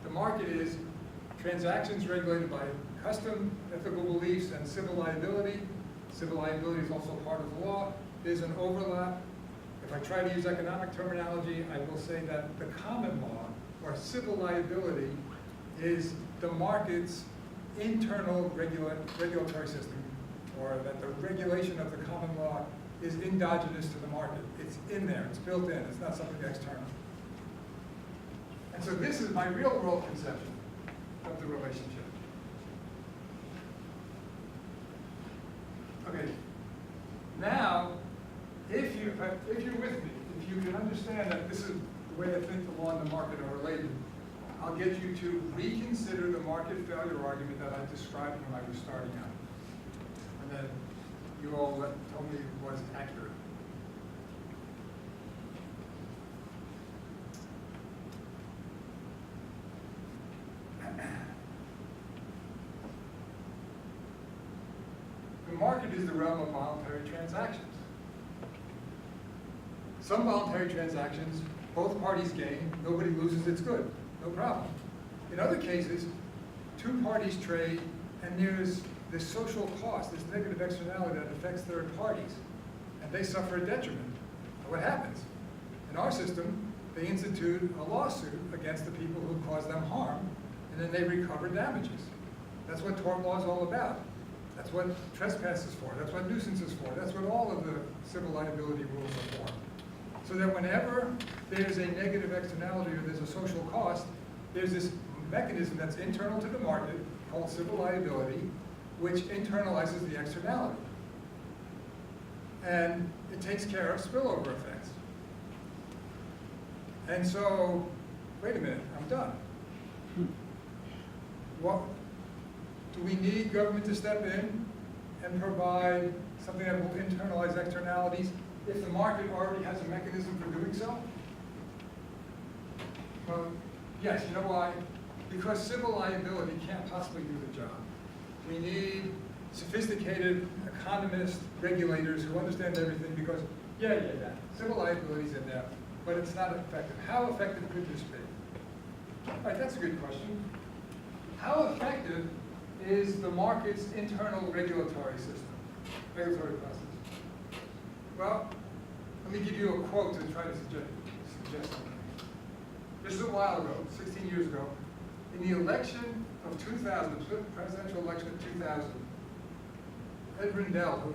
Speaker 1: The market is transactions regulated by custom, ethical beliefs, and civil liability. Civil liability is also part of the law. There's an overlap. If I try to use economic terminology, I will say that the common law, or civil liability, is the market's internal regulatory system, or that the regulation of the common law is endogenous to the market. It's in there, it's built in, it's not something external. And so this is my real world conception of the relationship. Okay, now, if you're with me, if you can understand that this is the way I think the law and the market are related, I'll get you to reconsider the market failure argument that I described when I was starting out. And then you all told me it was accurate. The market is the realm of voluntary transactions. Some voluntary transactions, both parties gain, nobody loses, it's good, no problem. In other cases, two parties trade and there's this social cost, this negative externality that affects third parties, and they suffer a detriment. And what happens? In our system, they institute a lawsuit against the people who caused them harm, and then they recover damages. That's what tort law is all about. That's what trespass is for. That's what nuisance is for. That's what all of the civil liability rules are for. So that whenever there's a negative externality or there's a social cost, there's this mechanism that's internal to the market called civil liability, which internalizes the externality. And it takes care of spillover effects. And so, wait a minute, I'm done. What, do we need government to step in and provide something that will internalize externalities if the market already has a mechanism for doing so? Well, yes, you know why? Because civil liability can't possibly do the job. We need sophisticated economists, regulators who understand everything because, yeah, civil liability's in there, but it's not effective. How effective could this be? All right, that's a good question. How effective is the market's internal regulatory system, regulatory process? Well, let me give you a quote to try to suggest something. This is a while ago, 16 years ago. In the election of 2000, the presidential election of 2000, Ed Rendell, who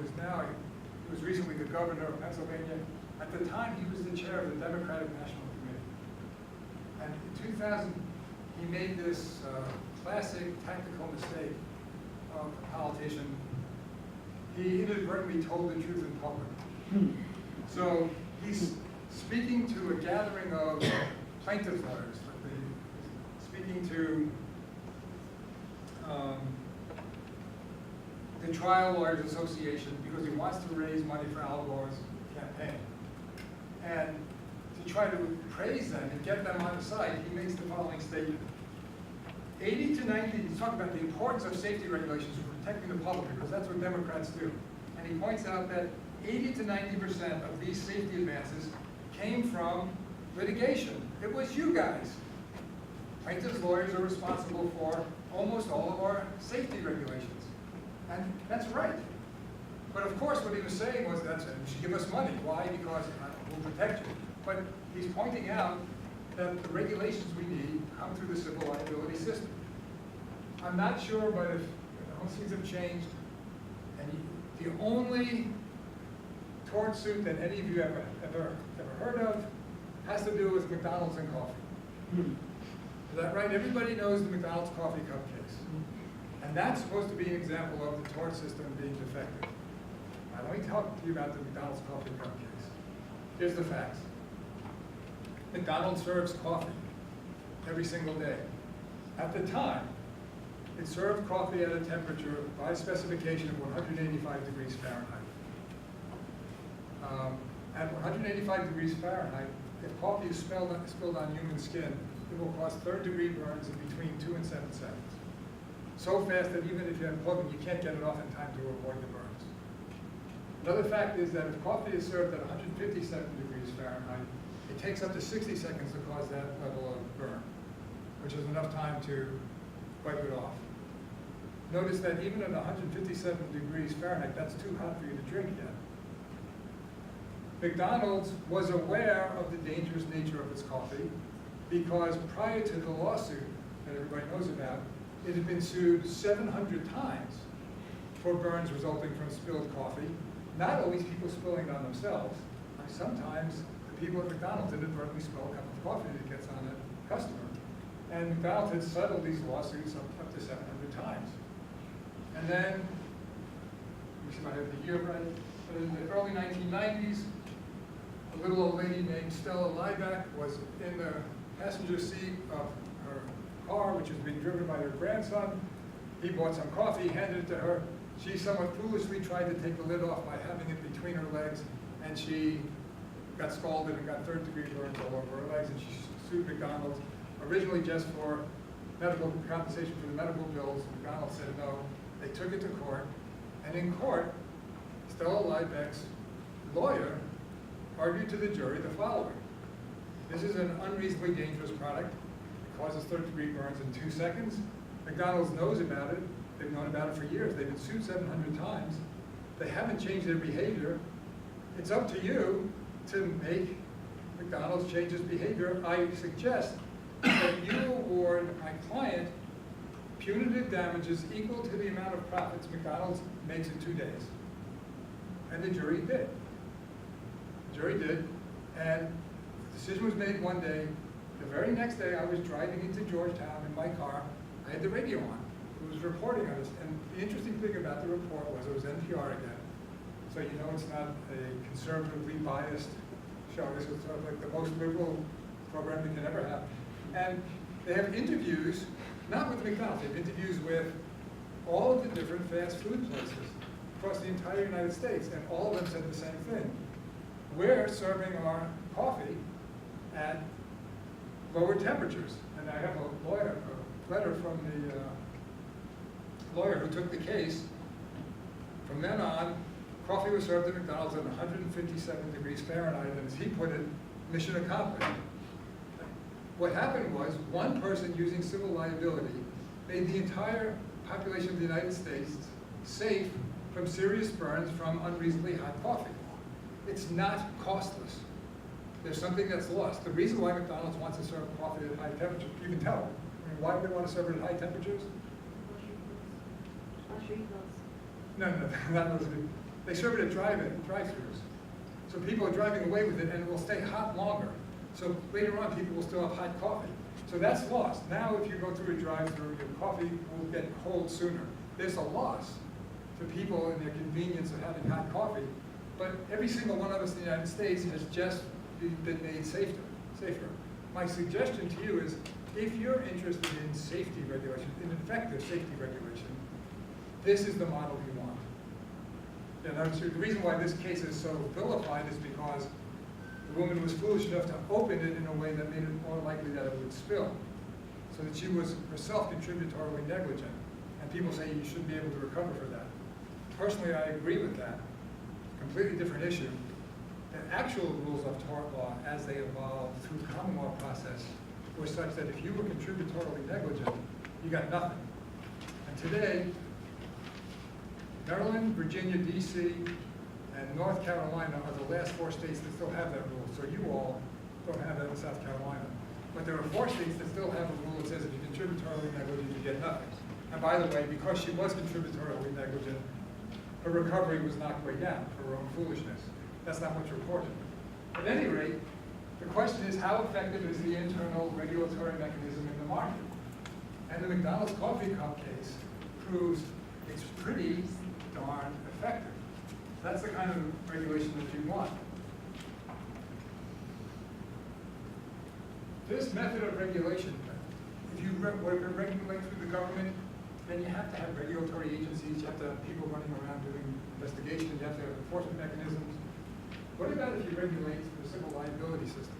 Speaker 1: was recently the governor of Pennsylvania, at the time he was the chair of the Democratic National Committee. And in 2000, he made this classic tactical mistake of a politician. He inadvertently told the truth in public. So he's speaking to a gathering of plaintiff lawyers, speaking to the Trial Lawyers Association because he wants to raise money for Al Gore's campaign. And to try to praise them and get them on his side, he makes the following statement. 80 to 90, he's talking about the importance of safety regulations for protecting the public because that's what Democrats do. And he points out that 80 to 90% of these safety advances came from litigation. It was you guys. Plaintiffs' lawyers are responsible for almost all of our safety regulations. And that's right. But of course, what he was saying was that you should give us money. Why? Because we'll protect you. But he's pointing out that the regulations we need come through the civil liability system. I'm not sure, but if things have changed, and the only tort suit that any of you ever heard of has to do with McDonald's and coffee. Is that right? Everybody knows the McDonald's coffee cup case. And that's supposed to be an example of the tort system being defective. Now, let me talk to you about the McDonald's coffee cup case. Here's the facts. McDonald's serves coffee every single day. At the time, it served coffee at a temperature by specification of 185 degrees Fahrenheit. At 185 degrees Fahrenheit, if coffee is spilled on human skin, it will cause third-degree burns in between 2 and 7 seconds. So fast that even if you have plugging, you can't get it off in time to avoid the burns. Another fact is that if coffee is served at 157 degrees Fahrenheit, it takes up to 60 seconds to cause that level of burn, which is enough time to wipe it off. Notice that even at 157 degrees Fahrenheit, that's too hot for you to drink yet. McDonald's was aware of the dangerous nature of its coffee because prior to the lawsuit that everybody knows about, it had been sued 700 times for burns resulting from spilled coffee. Not always people spilling it on themselves. Sometimes the people at McDonald's inadvertently spill a cup of coffee that gets on a customer. And McDonald's had settled these lawsuits up to 700 times. And then, let me see if I have the year right, but in the early 1990s, a little old lady named Stella Liebeck was in the passenger seat of her car, which was being driven by her grandson. He bought some coffee, handed it to her. She somewhat foolishly tried to take the lid off by having it between her legs, and she got scalded and got third-degree burns all over her legs, and she sued McDonald's, originally just for medical compensation for the medical bills. McDonald's said no. They took it to court, and in court, Stella Liebeck's lawyer argued to the jury the following. This is an unreasonably dangerous product. It causes third-degree burns in 2 seconds. McDonald's knows about it. They've known about it for years. They've been sued 700 times. They haven't changed their behavior. It's up to you to make McDonald's change its behavior. I suggest that you award my client punitive damages equal to the amount of profits McDonald's makes in 2 days. And the jury did. The jury did, and the decision was made one day. The very next day, I was driving into Georgetown in my car. I had the radio on. It was reporting on this, and the interesting thing about the report was it was NPR again. So you know it's not a conservatively biased show. This is sort of like the most liberal program you can ever have. And they have interviews, not with McDonald's, they have interviews with all of the different fast food places across the entire United States, and all of them said the same thing. We're serving our coffee at lower temperatures. And I have a letter from the lawyer who took the case. From then on, coffee was served at McDonald's at 157 degrees Fahrenheit, and as he put it, mission accomplished. What happened was, one person using civil liability made the entire population of the United States safe from serious burns from unreasonably hot coffee. It's not costless. There's something that's lost. The reason why McDonald's wants to serve coffee at high temperatures, you can tell. I mean, why do they want to serve it at high temperatures? No, not those. They serve it at drive-thrus. So people are driving away with it, and it will stay hot longer. So later on, people will still have hot coffee. So that's lost. Now, if you go through a drive-thru, your coffee will get cold sooner. There's a loss to people and their convenience of having hot coffee. But every single one of us in the United States has just been made safer. My suggestion to you is, if you're interested in safety regulation, in effective safety regulation, this is the model you want. And the reason why this case is so vilified is because the woman was foolish enough to open it in a way that made it more likely that it would spill, so that she was herself contributorily negligent. And people say you shouldn't be able to recover for that. Personally, I agree with that. Completely different issue. The actual rules of tort law, as they evolved through the common law process, were such that if you were contributorily negligent, you got nothing. And today, Maryland, Virginia, D.C., and North Carolina are the last 4 states that still have that rule. So you all don't have that in South Carolina. But there are 4 states that still have a rule that says if you're contributorily negligent, you get nothing. And by the way, because she was contributorily negligent, her recovery was knocked way down for her own foolishness. That's not what's reported. At any rate, the question is, how effective is the internal regulatory mechanism in the market? And the McDonald's Coffee Cup case proves it's pretty darn effective. That's the kind of regulation that you want. This method of regulation, if you regulate through the government, then you have to have regulatory agencies, you have to have people running around doing investigations, you have to have enforcement mechanisms. What about if you regulate through the civil liability system?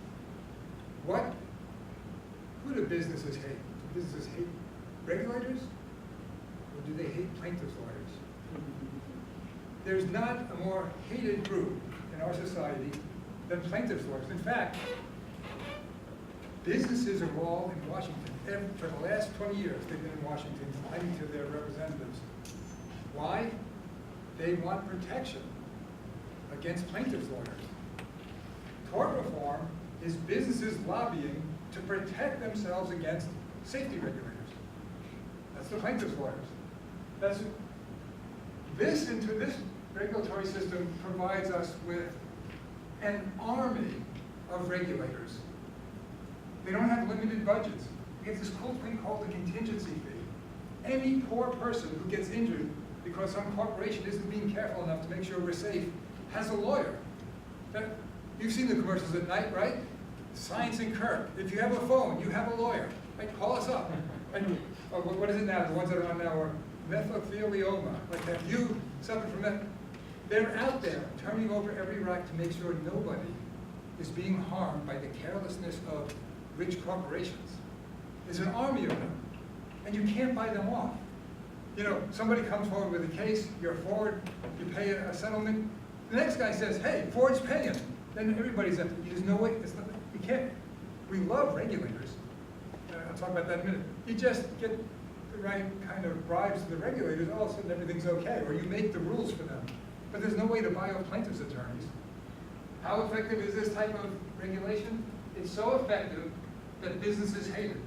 Speaker 1: Who do businesses hate? Do businesses hate regulators? Or do they hate plaintiffs' lawyers? There's not a more hated group in our society than plaintiffs' lawyers. In fact, businesses are all in Washington. For the last 20 years, they've been in Washington fighting to their representatives. Why? They want protection against plaintiffs' lawyers. Tort reform is businesses lobbying to protect themselves against safety regulators. That's the plaintiffs' lawyers. This regulatory system provides us with an army of regulators. They don't have limited budgets. We have this cool thing called the contingency fee. Any poor person who gets injured because some corporation isn't being careful enough to make sure we're safe has a lawyer. You've seen the commercials at night, right? Science and Kirk. If you have a phone, you have a lawyer. Right? Call us up. And, what is it now? The ones that are on now are mesothelioma. Like, have you suffered from that? They're out there turning over every rock to make sure nobody is being harmed by the carelessness of rich corporations. There's an army of them, and you can't buy them off. You know, somebody comes forward with a case, you're forward, you pay a settlement. The next guy says, hey, Ford's paying. Then everybody's at, there's no way, you can't. We love regulators. I'll talk about that in a minute. You just get the right kind of bribes to the regulators, all of a sudden everything's okay, or you make the rules for them. But there's no way to buy off plaintiffs' attorneys. How effective is this type of regulation? It's so effective that businesses hate it.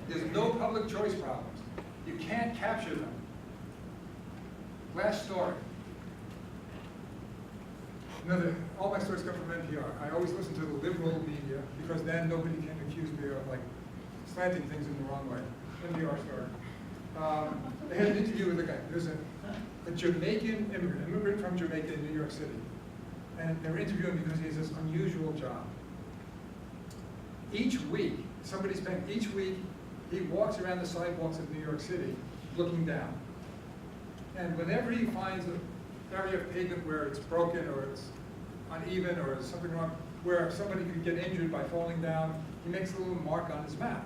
Speaker 1: There's no public choice problems. You can't capture them. Last story. All my stories come from NPR. I always listen to the liberal media because then nobody can accuse me of like slanting things in the wrong way. NPR story. They had an interview with a guy. There's a Jamaican immigrant from Jamaica in New York City. And they were interviewing because he has this unusual job. Each week, he walks around the sidewalks of New York City looking down. And whenever he finds a area of pavement where it's broken or it's uneven or there's something wrong, where somebody could get injured by falling down, he makes a little mark on his map.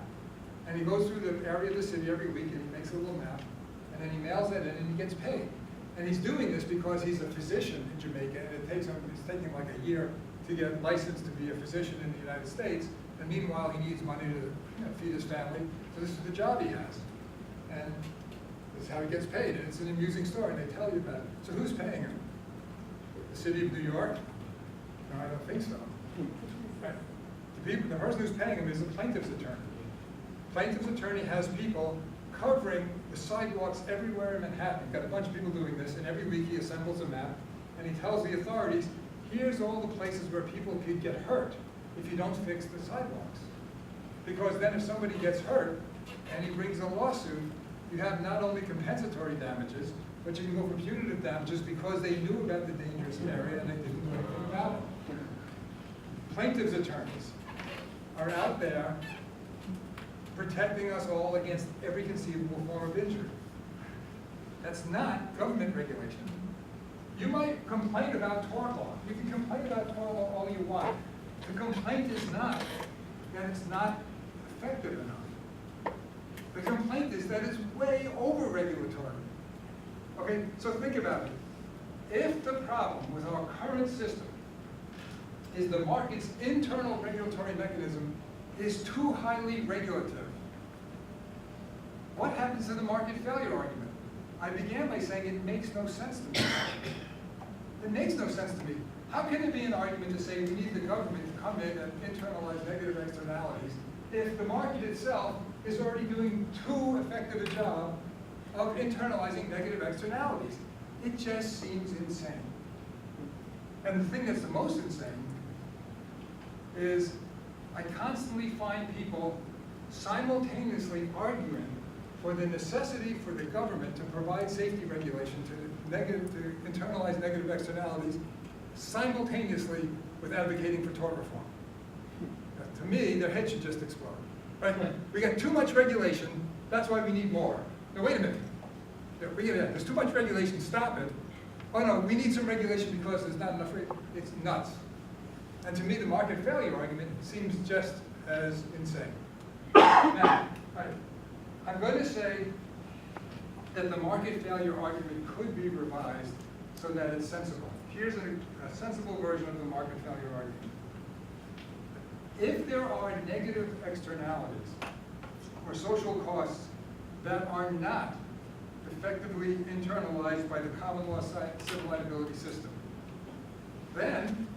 Speaker 1: And he goes through the area of the city every week and he makes a little map, and then he mails it in and he gets paid. And he's doing this because he's a physician in Jamaica, and it's taking him like a year to get licensed to be a physician in the United States. And meanwhile, he needs money to feed his family, so this is the job he has. And this is how he gets paid, and it's an amusing story, and they tell you about it. So who's paying him? The city of New York? No, I don't think so. Right. The person who's paying him is the plaintiff's attorney. Plaintiff's attorney has people covering the sidewalks everywhere in Manhattan. Got a bunch of people doing this, and every week he assembles a map, and he tells the authorities, here's all the places where people could get hurt if you don't fix the sidewalks. Because then if somebody gets hurt, and he brings a lawsuit, you have not only compensatory damages, but you can go for punitive damages because they knew about the dangerous area and they didn't do anything about it. Plaintiff's attorneys are out there protecting us all against every conceivable form of injury. That's not government regulation. You might complain about tort law. You can complain about tort law all you want. The complaint is not that it's not effective enough. The complaint is that it's way over-regulatory. Okay, so think about it. If the problem with our current system is the market's internal regulatory mechanism is too highly regulative, what happens to the market failure argument? I began by saying it makes no sense to me. It makes no sense to me. How can it be an argument to say we need the government to come in and internalize negative externalities if the market itself is already doing too effective a job of internalizing negative externalities? It just seems insane. And the thing that's the most insane is I constantly find people simultaneously arguing for the necessity for the government to provide safety regulation to internalize negative externalities simultaneously with advocating for tort reform. To me, their head should just explode. Right? We got too much regulation, that's why we need more. No, wait a minute. There's too much regulation, stop it. Oh no, we need some regulation because there's not enough it's nuts. And to me, the market failure argument seems just as insane. Now, I'm going to say that the market failure argument could be revised so that it's sensible. Here's a sensible version of the market failure argument. If there are negative externalities or social costs that are not effectively internalized by the common law civil liability system, then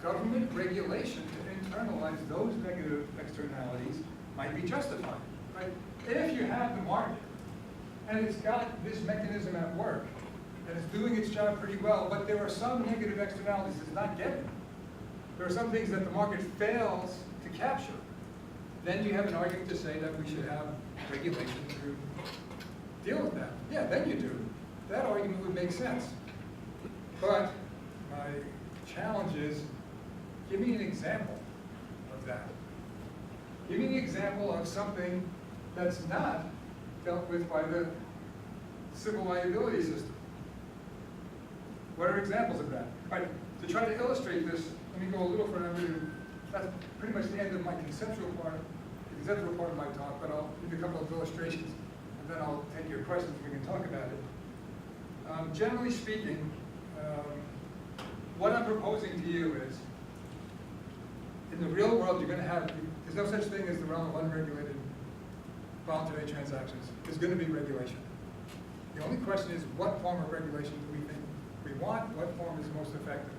Speaker 1: government regulation to internalize those negative externalities might be justified. Right? If you have the market and it's got this mechanism at work and it's doing its job pretty well, but there are some negative externalities it's not getting. There are some things that the market fails to capture. Then you have an argument to say that we should have regulation to deal with that. Yeah, then you do. That argument would make sense. But my challenge is, give me an example of that. Give me an example of something that's not dealt with by the civil liability system. What are examples of that? Right, to try to illustrate this, let me go a little further. That's pretty much the end of my conceptual part of my talk, but I'll give you a couple of illustrations, and then I'll take your questions and we can talk about it. Generally speaking, what I'm proposing to you is, in the real world, you're going to have, there's no such thing as the realm of unregulated voluntary transactions. There's going to be regulation. The only question is, what form of regulation do we think we want? What form is most effective?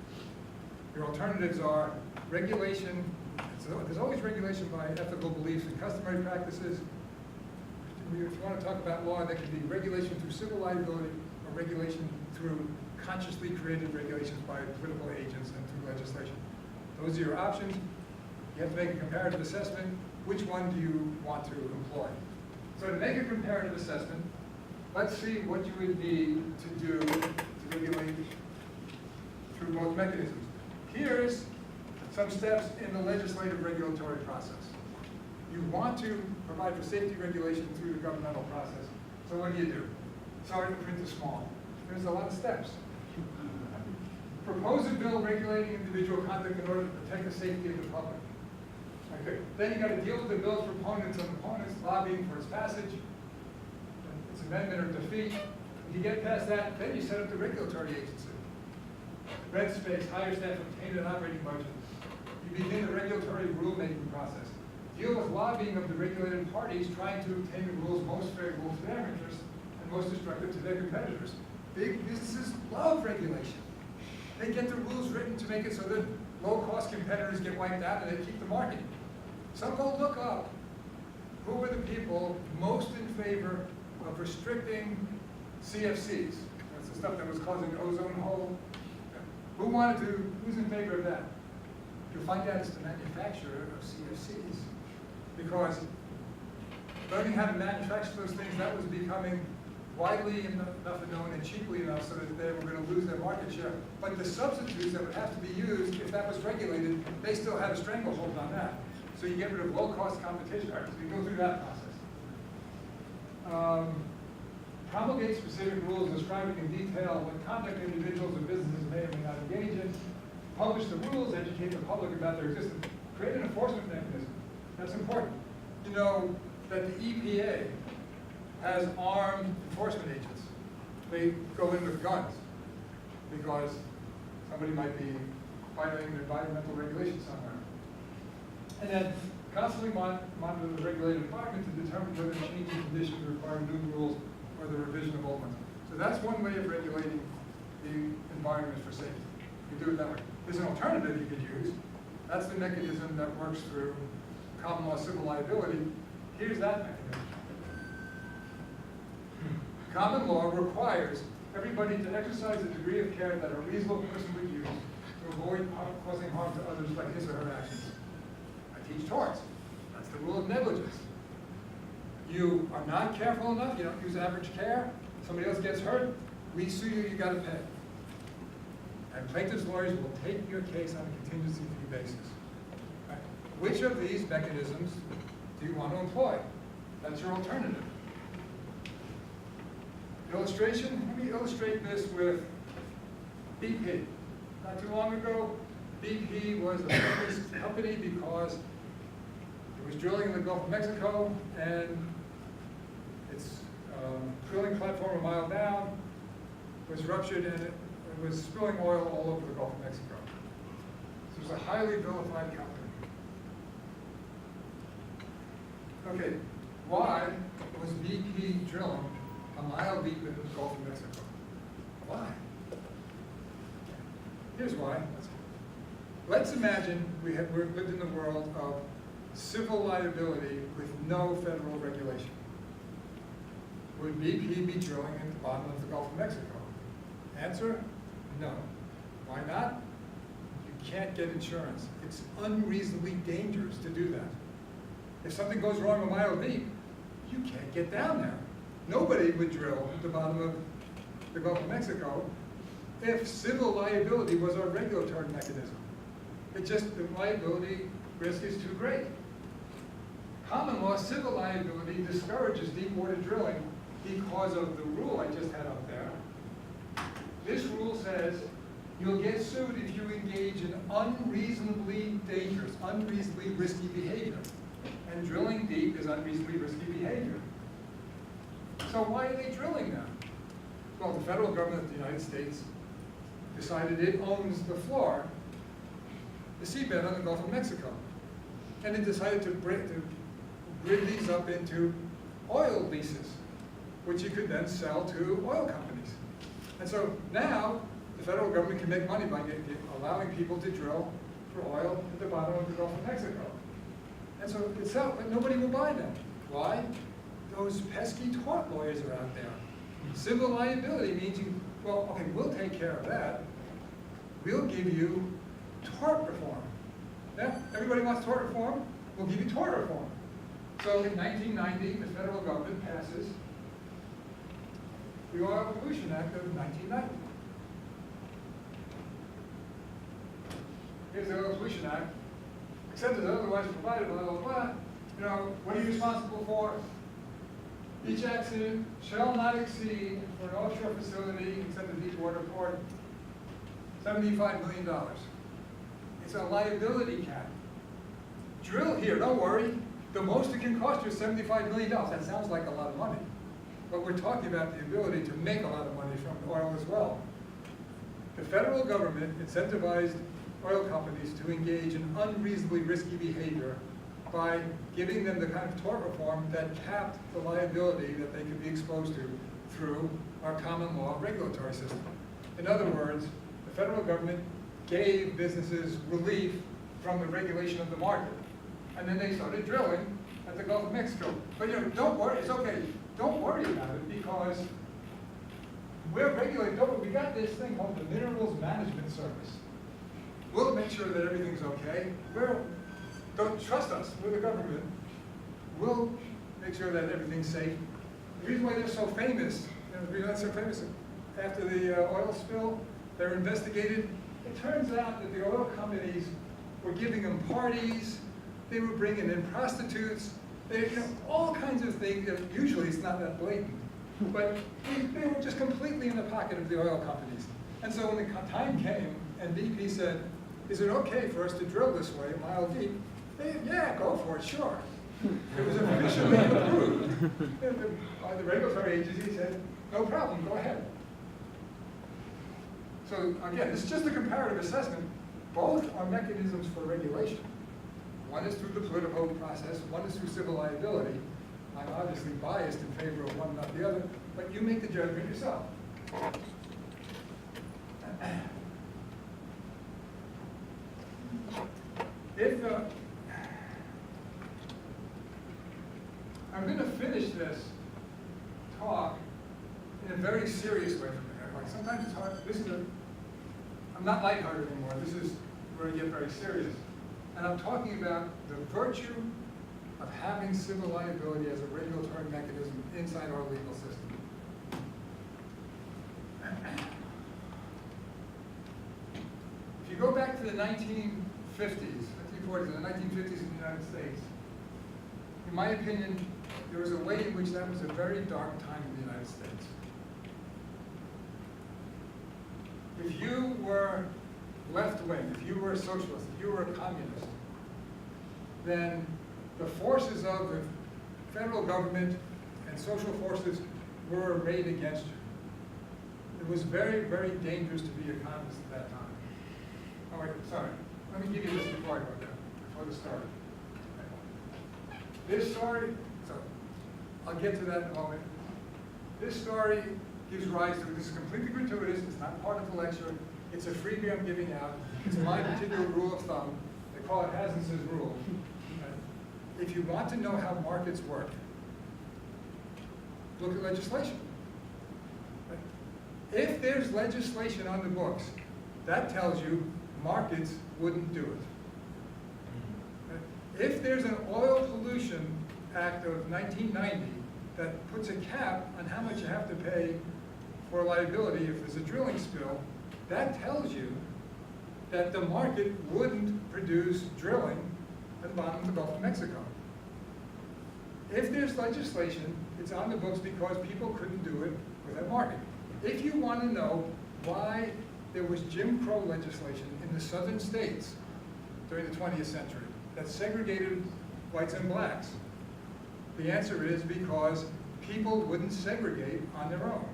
Speaker 1: Your alternatives are regulation. There's always regulation by ethical beliefs and customary practices. If you want to talk about law, there can be regulation through civil liability or regulation through consciously created regulations by political agents and through legislation. Those are your options. You have to make a comparative assessment. Which one do you want to employ? So to make a comparative assessment, let's see what you would need to do to regulate through both mechanisms. Here's some steps in the legislative regulatory process. You want to provide for safety regulation through the governmental process. So what do? Sorry, the print is small. There's a lot of steps. propose a bill regulating individual conduct in order to protect the safety of the public. Okay. Then you got to deal with the bill's proponents and opponents lobbying for its passage, its amendment or defeat. If you get past that, then you set up the regulatory agency. Red space, hire staff, obtain an operating budget. You begin the regulatory rulemaking process. Deal with lobbying of the regulated parties trying to obtain the rules most favorable to their interests and most destructive to their competitors. Big businesses love regulation. They get the rules written to make it so that low-cost competitors get wiped out and they keep the market. So go look up who were the people most in favor of restricting CFCs. That's the stuff that was causing the ozone hole. Who's in favor of that? You'll find out it's the manufacturer of CFCs. Because learning how to manufacture those things, that was becoming widely enough known and cheaply enough so that they were going to lose their market share. But the substitutes that would have to be used, if that was regulated, they still had a stranglehold on that. So you get rid of low-cost competition. All right, so you go through that process. Promulgate specific rules describing in detail what conduct individuals or businesses may or may not engage in. Publish the rules, educate the public about their existence. Create an enforcement mechanism. That's important. You know that the EPA has armed enforcement agents. They go in with guns because somebody might be violating an environmental regulation somewhere. And then constantly monitor the regulated environment to determine whether changing conditions require new rules or the revision of old ones. So that's one way of regulating the environment for safety. You do it that way. There's an alternative you could use. That's the mechanism that works through common law civil liability. Here's that mechanism. Common law requires everybody to exercise a degree of care that a reasonable person would use to avoid causing harm to others by his or her actions. I teach torts. That's the rule of negligence. You are not careful enough, you don't use average care, somebody else gets hurt, we sue you, you gotta pay. And plaintiff's lawyers will take your case on a contingency fee basis. Right. Which of these mechanisms do you want to employ? That's your alternative. Illustration, let me illustrate this with BP. Not too long ago, BP was a famous company because it was drilling in the Gulf of Mexico and its drilling platform a mile down was ruptured and it was spilling oil all over the Gulf of Mexico. So it was a highly vilified company. Okay, why was BP drilling a mile deep in the Gulf of Mexico? Why? Here's why. Let's imagine we lived in the world of civil liability with no federal regulation. Would BP be drilling at the bottom of the Gulf of Mexico? Answer, no. Why not? You can't get insurance. It's unreasonably dangerous to do that. If something goes wrong a mile deep, you can't get down there. Nobody would drill at the bottom of the Gulf of Mexico if civil liability was our regulatory mechanism. It just, the liability risk is too great. Common law civil liability discourages deep water drilling because of the rule I just had up there. This rule says you'll get sued if you engage in unreasonably dangerous, unreasonably risky behavior. And drilling deep is unreasonably risky behavior. So why are they drilling now? Well, the federal government of the United States decided it owns the floor, the seabed on the Gulf of Mexico. And it decided to grid these up into oil leases, which you could then sell to oil companies. And so now the federal government can make money by allowing people to drill for oil at the bottom of the Gulf of Mexico. And so itself, but nobody will buy them. Why? Those pesky tort lawyers are out there. Civil liability means you, well, okay, we'll take care of that. We'll give you tort reform. Yeah, everybody wants tort reform? We'll give you tort reform. So in 1990, the federal government passes the Oil Pollution Act of 1990. Here's the Oil Pollution Act. Except as otherwise provided, blah, blah, blah. You know, what are you responsible for? Each accident shall not exceed for an offshore facility except a deep water port $75 million. It's a liability cap. Drill here, don't worry. The most it can cost you is $75 million. That sounds like a lot of money. But we're talking about the ability to make a lot of money from oil as well. The federal government incentivized oil companies to engage in unreasonably risky behavior by giving them the kind of tort reform that capped the liability that they could be exposed to through our common law regulatory system. In other words, the federal government gave businesses relief from the regulation of the market. And then they started drilling at the Gulf of Mexico. But don't worry, it's okay. Don't worry about it because we're regulated. Don't worry, we got this thing called the Minerals Management Service. We'll make sure that everything's okay. Don't trust us, we're the government. We'll make sure that everything's safe. The reason why they're so famous, the reason they're so famous, after the oil spill, they're investigated. It turns out that the oil companies were giving them parties, they were bringing in prostitutes, all kinds of things. Usually it's not that blatant, but they were just completely in the pocket of the oil companies. And so when the time came and BP said, is it okay for us to drill this way, a mile deep? They said, yeah, go for it, sure. It was officially approved. The regulatory agency said, no problem, go ahead. So again, it's just a comparative assessment. Both are mechanisms for regulation. One is through the political process, one is through civil liability. I'm obviously biased in favor of one, not the other, but you make the judgment yourself. I'm going to finish this talk in a very serious way from there. Like sometimes it's hard. I'm not lighthearted anymore. This is where I get very serious. And I'm talking about the virtue of having civil liability as a regulatory mechanism inside our legal system. If you go back to the 1940s and the 1950s in the United States, in my opinion, there was a way in which that was a very dark time in the United States. If you were left-wing, if you were a socialist, if you were a communist, then the forces of the federal government and social forces were arrayed against you. It was very, very dangerous to be a communist at that time. Oh, wait, sorry. Let me give you this before I go there, before the story. This story, so I'll get to that in a moment. This story gives rise to, this is completely gratuitous, it's not part of the lecture, it's a freebie I'm giving out, it's my particular rule of thumb. They call it Hasnas' rule. If you want to know how markets work, look at legislation. If there's legislation on the books, that tells you markets wouldn't do it. If there's an Oil Pollution Act of 1990 that puts a cap on how much you have to pay for liability if there's a drilling spill, that tells you that the market wouldn't produce drilling at the bottom of the Gulf of Mexico. If there's legislation, it's on the books because people couldn't do it with that market. If you want to know why there was Jim Crow legislation in the southern states during the 20th century that segregated whites and blacks, the answer is because people wouldn't segregate on their own.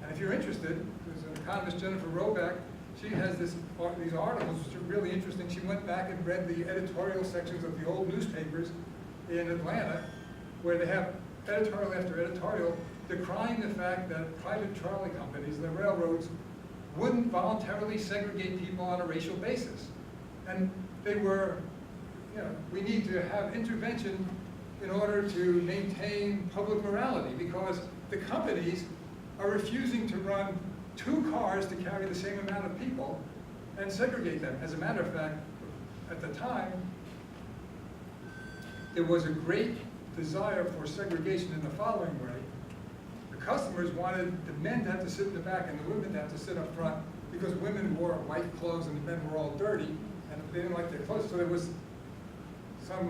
Speaker 1: And if you're interested, there's an economist, Jennifer Roback, she has these articles which are really interesting. She went back and read the editorial sections of the old newspapers in Atlanta, where they have editorial after editorial decrying the fact that private trolley companies and the railroads wouldn't voluntarily segregate people on a racial basis. And they were, we need to have intervention in order to maintain public morality because the companies are refusing to run 2 cars to carry the same amount of people and segregate them. As a matter of fact, at the time, there was a great desire for segregation in the following way. The customers wanted the men to have to sit in the back and the women to have to sit up front because women wore white clothes and the men were all dirty and they didn't like their clothes. So there was some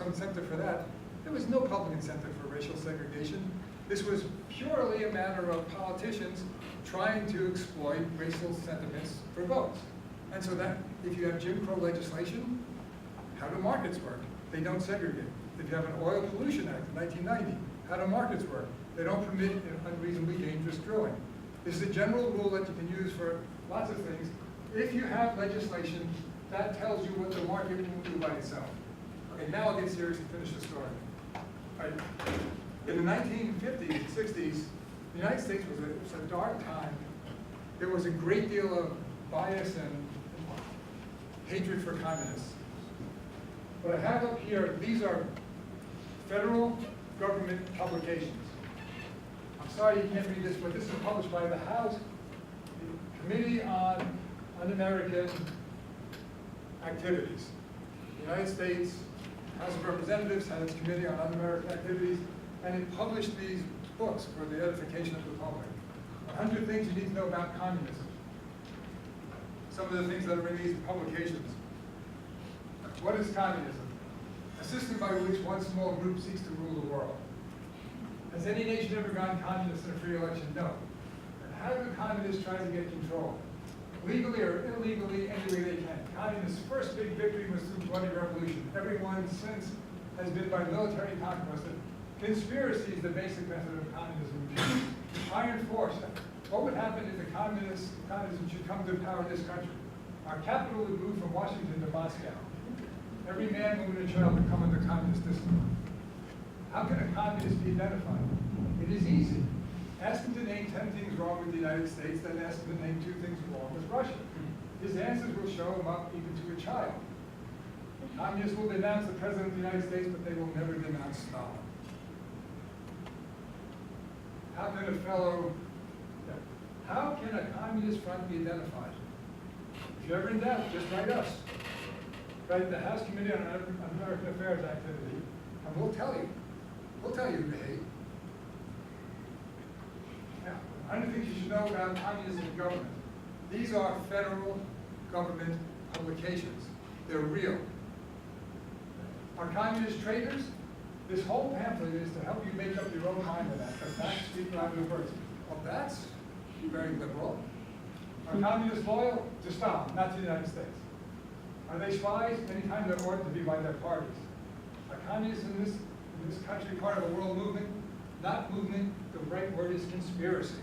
Speaker 1: incentive for that. There was no public incentive for racial segregation. This was purely a matter of politicians trying to exploit racial sentiments for votes. And so that, if you have Jim Crow legislation, how do markets work? They don't segregate. If you have an Oil Pollution Act in 1990, how do markets work? They don't permit unreasonably dangerous drilling. This is a general rule that you can use for lots of things. If you have legislation, that tells you what the market will do by itself. Okay, now I'll get serious and finish the story. All right. In the 1950s and 60s, the United States was a dark time. There was a great deal of bias and hatred for communists. What I have up here, these are federal government publications. I'm sorry you can't read this, but this is published by the House Committee on Un-American Activities. The United States House of Representatives had its Committee on Un-American Activities, and it published these books for the edification of the public. 100 things you need to know about communism. Some of the things that are in these publications. What is communism? A system by which one small group seeks to rule the world. Has any nation ever gone communist in a free election? No. And how do communists try to get control? Legally or illegally, any way they can. Communists' first big victory was through bloody revolution. Everyone since has been by military conquest. Conspiracy is the basic method of communism. Iron force. What would happen if communism should come to power in this country? Our capital would move from Washington to Moscow. Every man, woman, and child would come under communist discipline. How can a communist be identified? It is easy. Ask him to name 10 things wrong with the United States, then ask him to name 2 things wrong with Russia. His answers will show him up even to a child. Communists will denounce the President of the United States, but they will never denounce Stalin. How can a communist front be identified? If you're ever in doubt, just write us. Write the House Committee on American Affairs activity, and we'll tell you. We'll tell you who to hate. Now, 100 things you should know about communism and government. These are federal government publications. They're real. Are communist traitors? This whole pamphlet is to help you make up your own mind on that. The facts speak louder than words. Well, that's very liberal. Are communists loyal? To Stalin, not to the United States. Are they spies? Many times they're ordered to be by their parties. Are communists in this country part of a world movement? Not movement, the right word is conspiracy.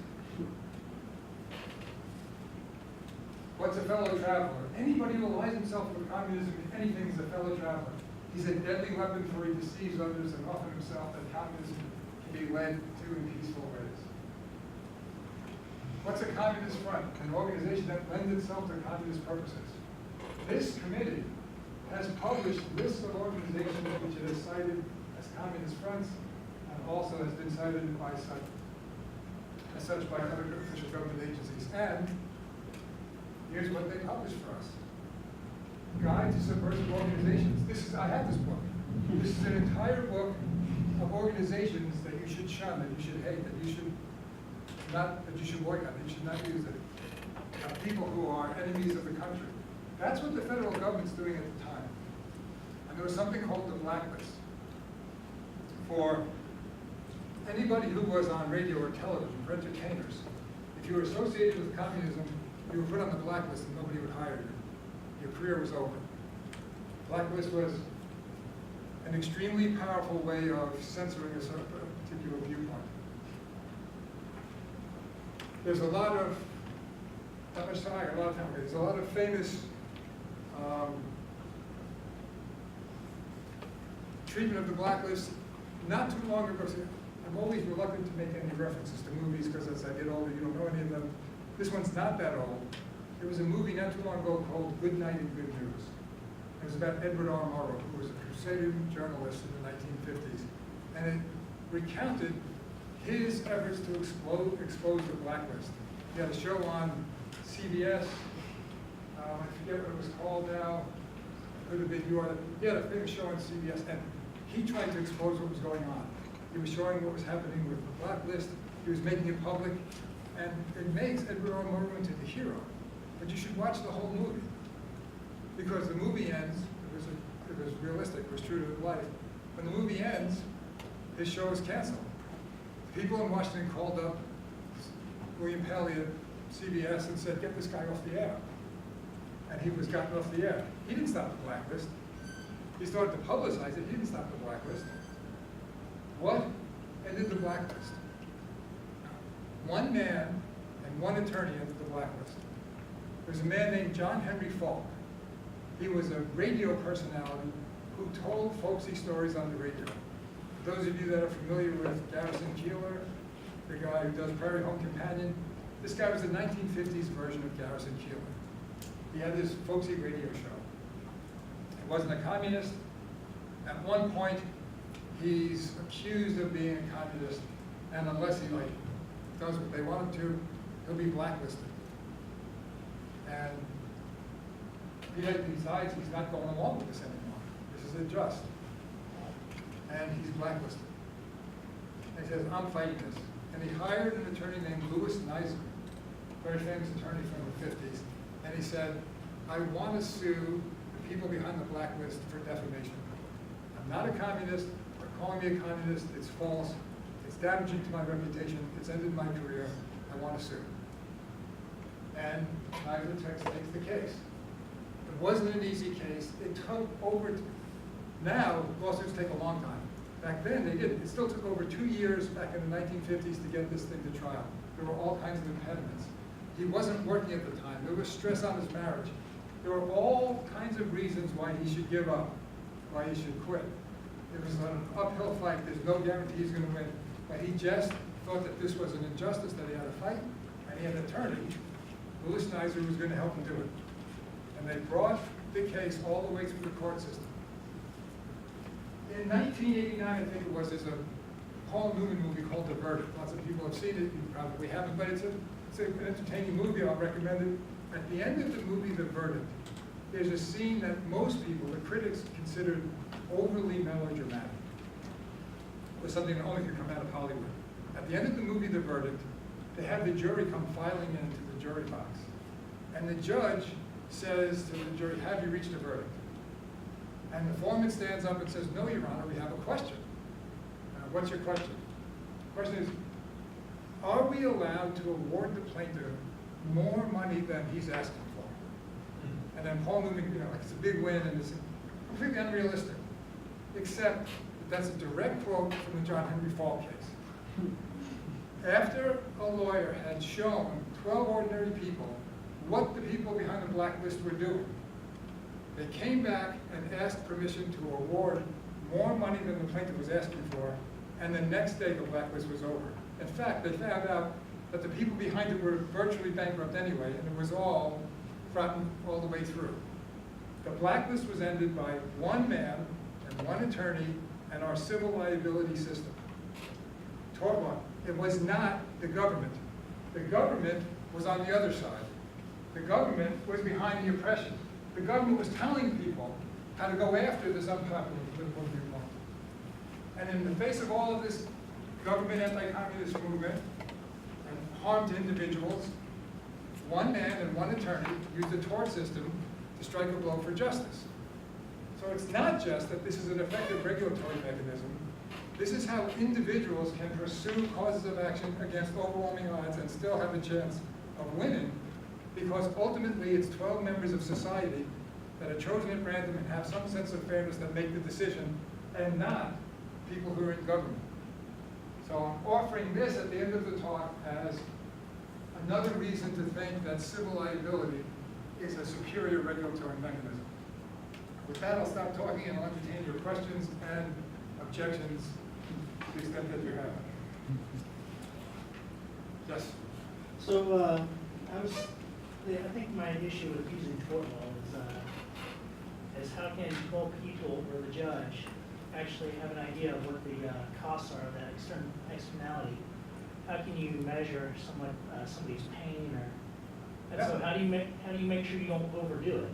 Speaker 1: What's a fellow traveler? Anybody who allies himself with communism in anything is a fellow traveler. He's a deadly weapon, for he deceives others and often himself that communism can be led to in peaceful ways. What's a communist front? An organization that lends itself to communist purposes. This committee has published lists of organizations which it has cited as communist fronts, and also has been cited as such by other official government agencies. And here's what they published for us. Guide to Subversive Organizations. I have this book. This is an entire book of organizations that you should shun, that you should hate, that you should boycott, that you should not use it. People who are enemies of the country. That's what the federal government's doing at the time. And there was something called the blacklist. For anybody who was on radio or television, for entertainers, if you were associated with communism, you were put on the blacklist and nobody would hire you. Your career was over. Blacklist was an extremely powerful way of censoring a particular viewpoint. There's a lot of, there's a lot of famous treatment of the blacklist. Not too long ago, I'm always reluctant to make any references to movies because as I get older, you don't know any of them. This one's not that old. There was a movie not too long ago called Good Night and Good News. It was about Edward R. Murrow, who was a crusader journalist in the 1950s. And it recounted his efforts to expose the blacklist. He had a show on CBS. I forget what it was called now. It could have been he had a famous show on CBS, and he tried to expose what was going on. He was showing what was happening with the blacklist. He was making it public. And it makes Edward R. Murrow into the hero. But you should watch the whole movie. Because the movie ends, it was realistic, it was true to life. When the movie ends, his show is canceled. People in Washington called up William Paley at CBS and said, get this guy off the air. And he was gotten off the air. He didn't stop the blacklist. He started to publicize it. He didn't stop the blacklist. What ended the blacklist? One man and one attorney ended the blacklist. There's a man named John Henry Falk. He was a radio personality who told folksy stories on the radio. For those of you that are familiar with Garrison Keillor, the guy who does Prairie Home Companion, this guy was the 1950s version of Garrison Keillor. He had this folksy radio show. He wasn't a communist. At one point, he's accused of being a communist, and unless he does what they want him to, he'll be blacklisted. And he decides he's not going along with this anymore. This is unjust. And he's blacklisted. And he says, I'm fighting this. And he hired an attorney named Louis Neisser, very famous attorney from the 50s. And he said, I want to sue the people behind the blacklist for defamation. I'm not a communist. They're calling me a communist. It's false. It's damaging to my reputation. It's ended my career. I want to sue. And Neisser takes the case. It wasn't an easy case. It took over, now lawsuits take a long time. Back then they didn't. It still took over 2 years back in the 1950s to get this thing to trial. There were all kinds of impediments. He wasn't working at the time. There was stress on his marriage. There were all kinds of reasons why he should give up, why he should quit. It was an uphill fight. There's no guarantee he's going to win. But he just thought that this was an injustice that he had to fight, and he had an attorney, Louis Neisser, who was going to help him do it. And they brought the case all the way through the court system. In 1989, I think it was, there's a Paul Newman movie called The Verdict. Lots of people have seen it, you probably haven't, but it's an entertaining movie, I'll recommend it. At the end of the movie, The Verdict, there's a scene that most people, the critics, considered overly melodramatic. It was something that only could come out of Hollywood. At the end of the movie, The Verdict, they have the jury come filing into the jury box. And the judge says to the jury, have you reached a verdict? And the foreman stands up and says, no, Your Honor, we have a question. What's your question? The question is, are we allowed to award the plaintiff more money than he's asking for? And then Paul Newman, it's a big win and it's completely unrealistic. Except that's a direct quote from the John Henry Falk case. After a lawyer had shown 12 ordinary people what the people behind the blacklist were doing, they came back and asked permission to award more money than the plaintiff was asking for, and the next day the blacklist was over. In fact, they found out that the people behind it were virtually bankrupt anyway, and it was all rotten all the way through. The blacklist was ended by one man and one attorney and our civil liability system. Tort law. It was not the government. The government was on the other side. The government was behind the oppression. The government was telling people how to go after this unpopular political viewpoint. And in the face of all of this government anti-communist movement and harm to individuals, one man and one attorney used the tort system to strike a blow for justice. So it's not just that this is an effective regulatory mechanism. This is how individuals can pursue causes of action against overwhelming odds and still have a chance of winning, because ultimately it's 12 members of society that are chosen at random and have some sense of fairness that make the decision, and not people who are in government. So I'm offering this at the end of the talk as another reason to think that civil liability is a superior regulatory mechanism. With that, I'll stop talking and I'll entertain your questions and objections to the extent that you have. Yes?
Speaker 8: So I think my issue with using tort law is how can 12 people or the judge actually have an idea of what the costs are of that externality? How can you measure somebody's pain, or and so how do you make sure you don't overdo it?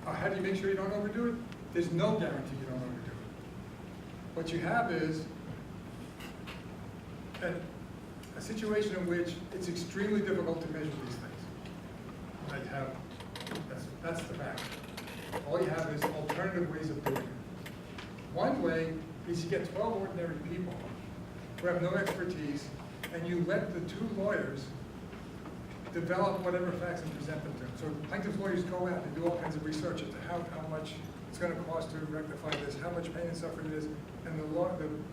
Speaker 1: How do you make sure you don't overdo it? There's no guarantee you don't overdo it. What you have is a situation in which it's extremely difficult to measure these things. That's the fact. All you have is alternative ways of doing it. One way is you get 12 ordinary people who have no expertise, and you let the two lawyers develop whatever facts and present them to them. So plaintiff's lawyers go out and do all kinds of research into how much it's going to cost to rectify this, how much pain and suffering it is, and the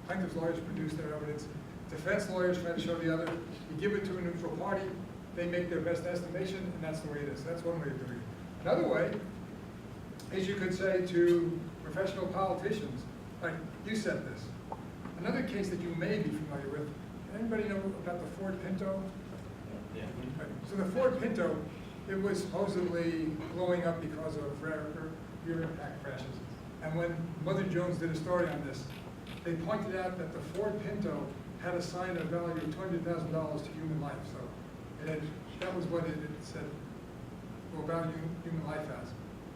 Speaker 1: plaintiff's lawyers produce their evidence. Defense lawyers try to show the other. You give it to a neutral party, they make their best estimation, and that's the way it is. That's one way of doing it. Another way is you could say to professional politicians, like you said this. Another case that you may be familiar with, anybody know about the Ford Pinto?
Speaker 4: Yeah.
Speaker 1: Right. So the Ford Pinto, it was supposedly blowing up because of rear impact crashes. And when Mother Jones did a story on this, they pointed out that the Ford Pinto had assigned a value of $200,000 to human life. So that was what it said, will value human life as.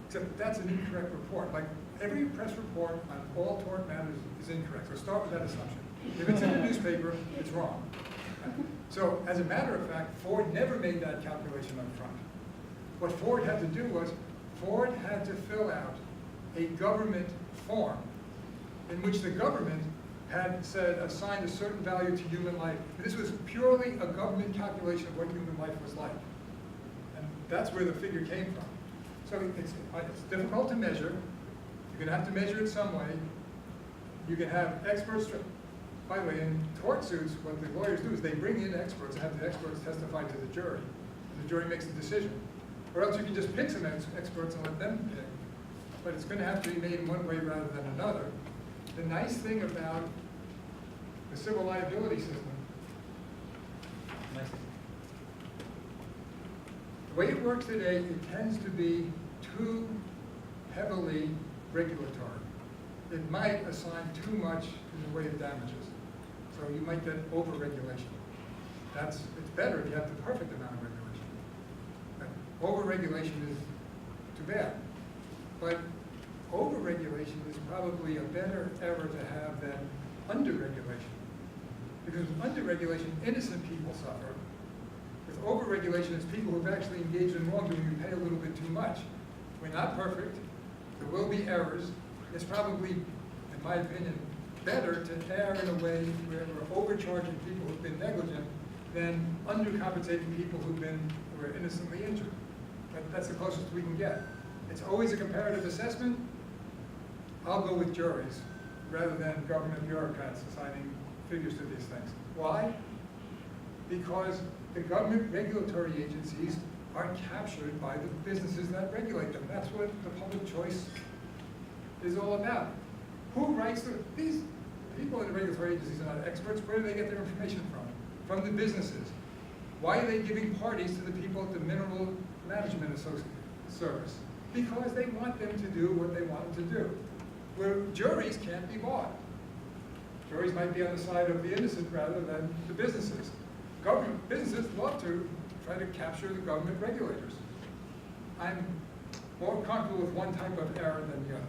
Speaker 1: Except that's an incorrect report. Like every press report on all tort matters is incorrect. So start with that assumption. If it's in the newspaper, it's wrong. So as a matter of fact, Ford never made that calculation up front. What Ford had to do was, Ford had to fill out a government form in which the government had said, assigned a certain value to human life. This was purely a government calculation of what human life was like. And that's where the figure came from. So it's difficult to measure. You're going to have to measure it some way. You can have experts. By the way, in tort suits, what the lawyers do is they bring in experts and have the experts testify to the jury. And the jury makes the decision. Or else you can just pick some experts and let them pick. But it's going to have to be made in one way rather than another. The nice thing about the civil liability system, the way it works today, it tends to be too heavily regulatory. It might assign too much in the way of damages. So you might get over-regulation. It's better if you have the perfect amount of regulation. But over-regulation is too bad. But over-regulation is probably a better error to have than under-regulation. Because with under-regulation, innocent people suffer. With over-regulation, it's people who've actually engaged in wrongdoing who pay a little bit too much. We're not perfect. There will be errors. It's probably, in my opinion, better to err in a way where we're overcharging people who've been negligent than undercompensating people who were innocently injured. But that's the closest we can get. It's always a comparative assessment. I'll go with juries rather than government bureaucrats assigning figures to these things. Why? Because the government regulatory agencies are captured by the businesses that regulate them. That's what the public choice is all about. Who writes these people in the regulatory agencies are not experts. Where do they get their information from? From the businesses. Why are they giving parties to the people at the Mineral Management Service? Because they want them to do what they want them to do. Where juries can't be bought. Juries might be on the side of the innocent rather than the businesses. Businesses love to try to capture the government regulators. I'm more comfortable with one type of error than the other.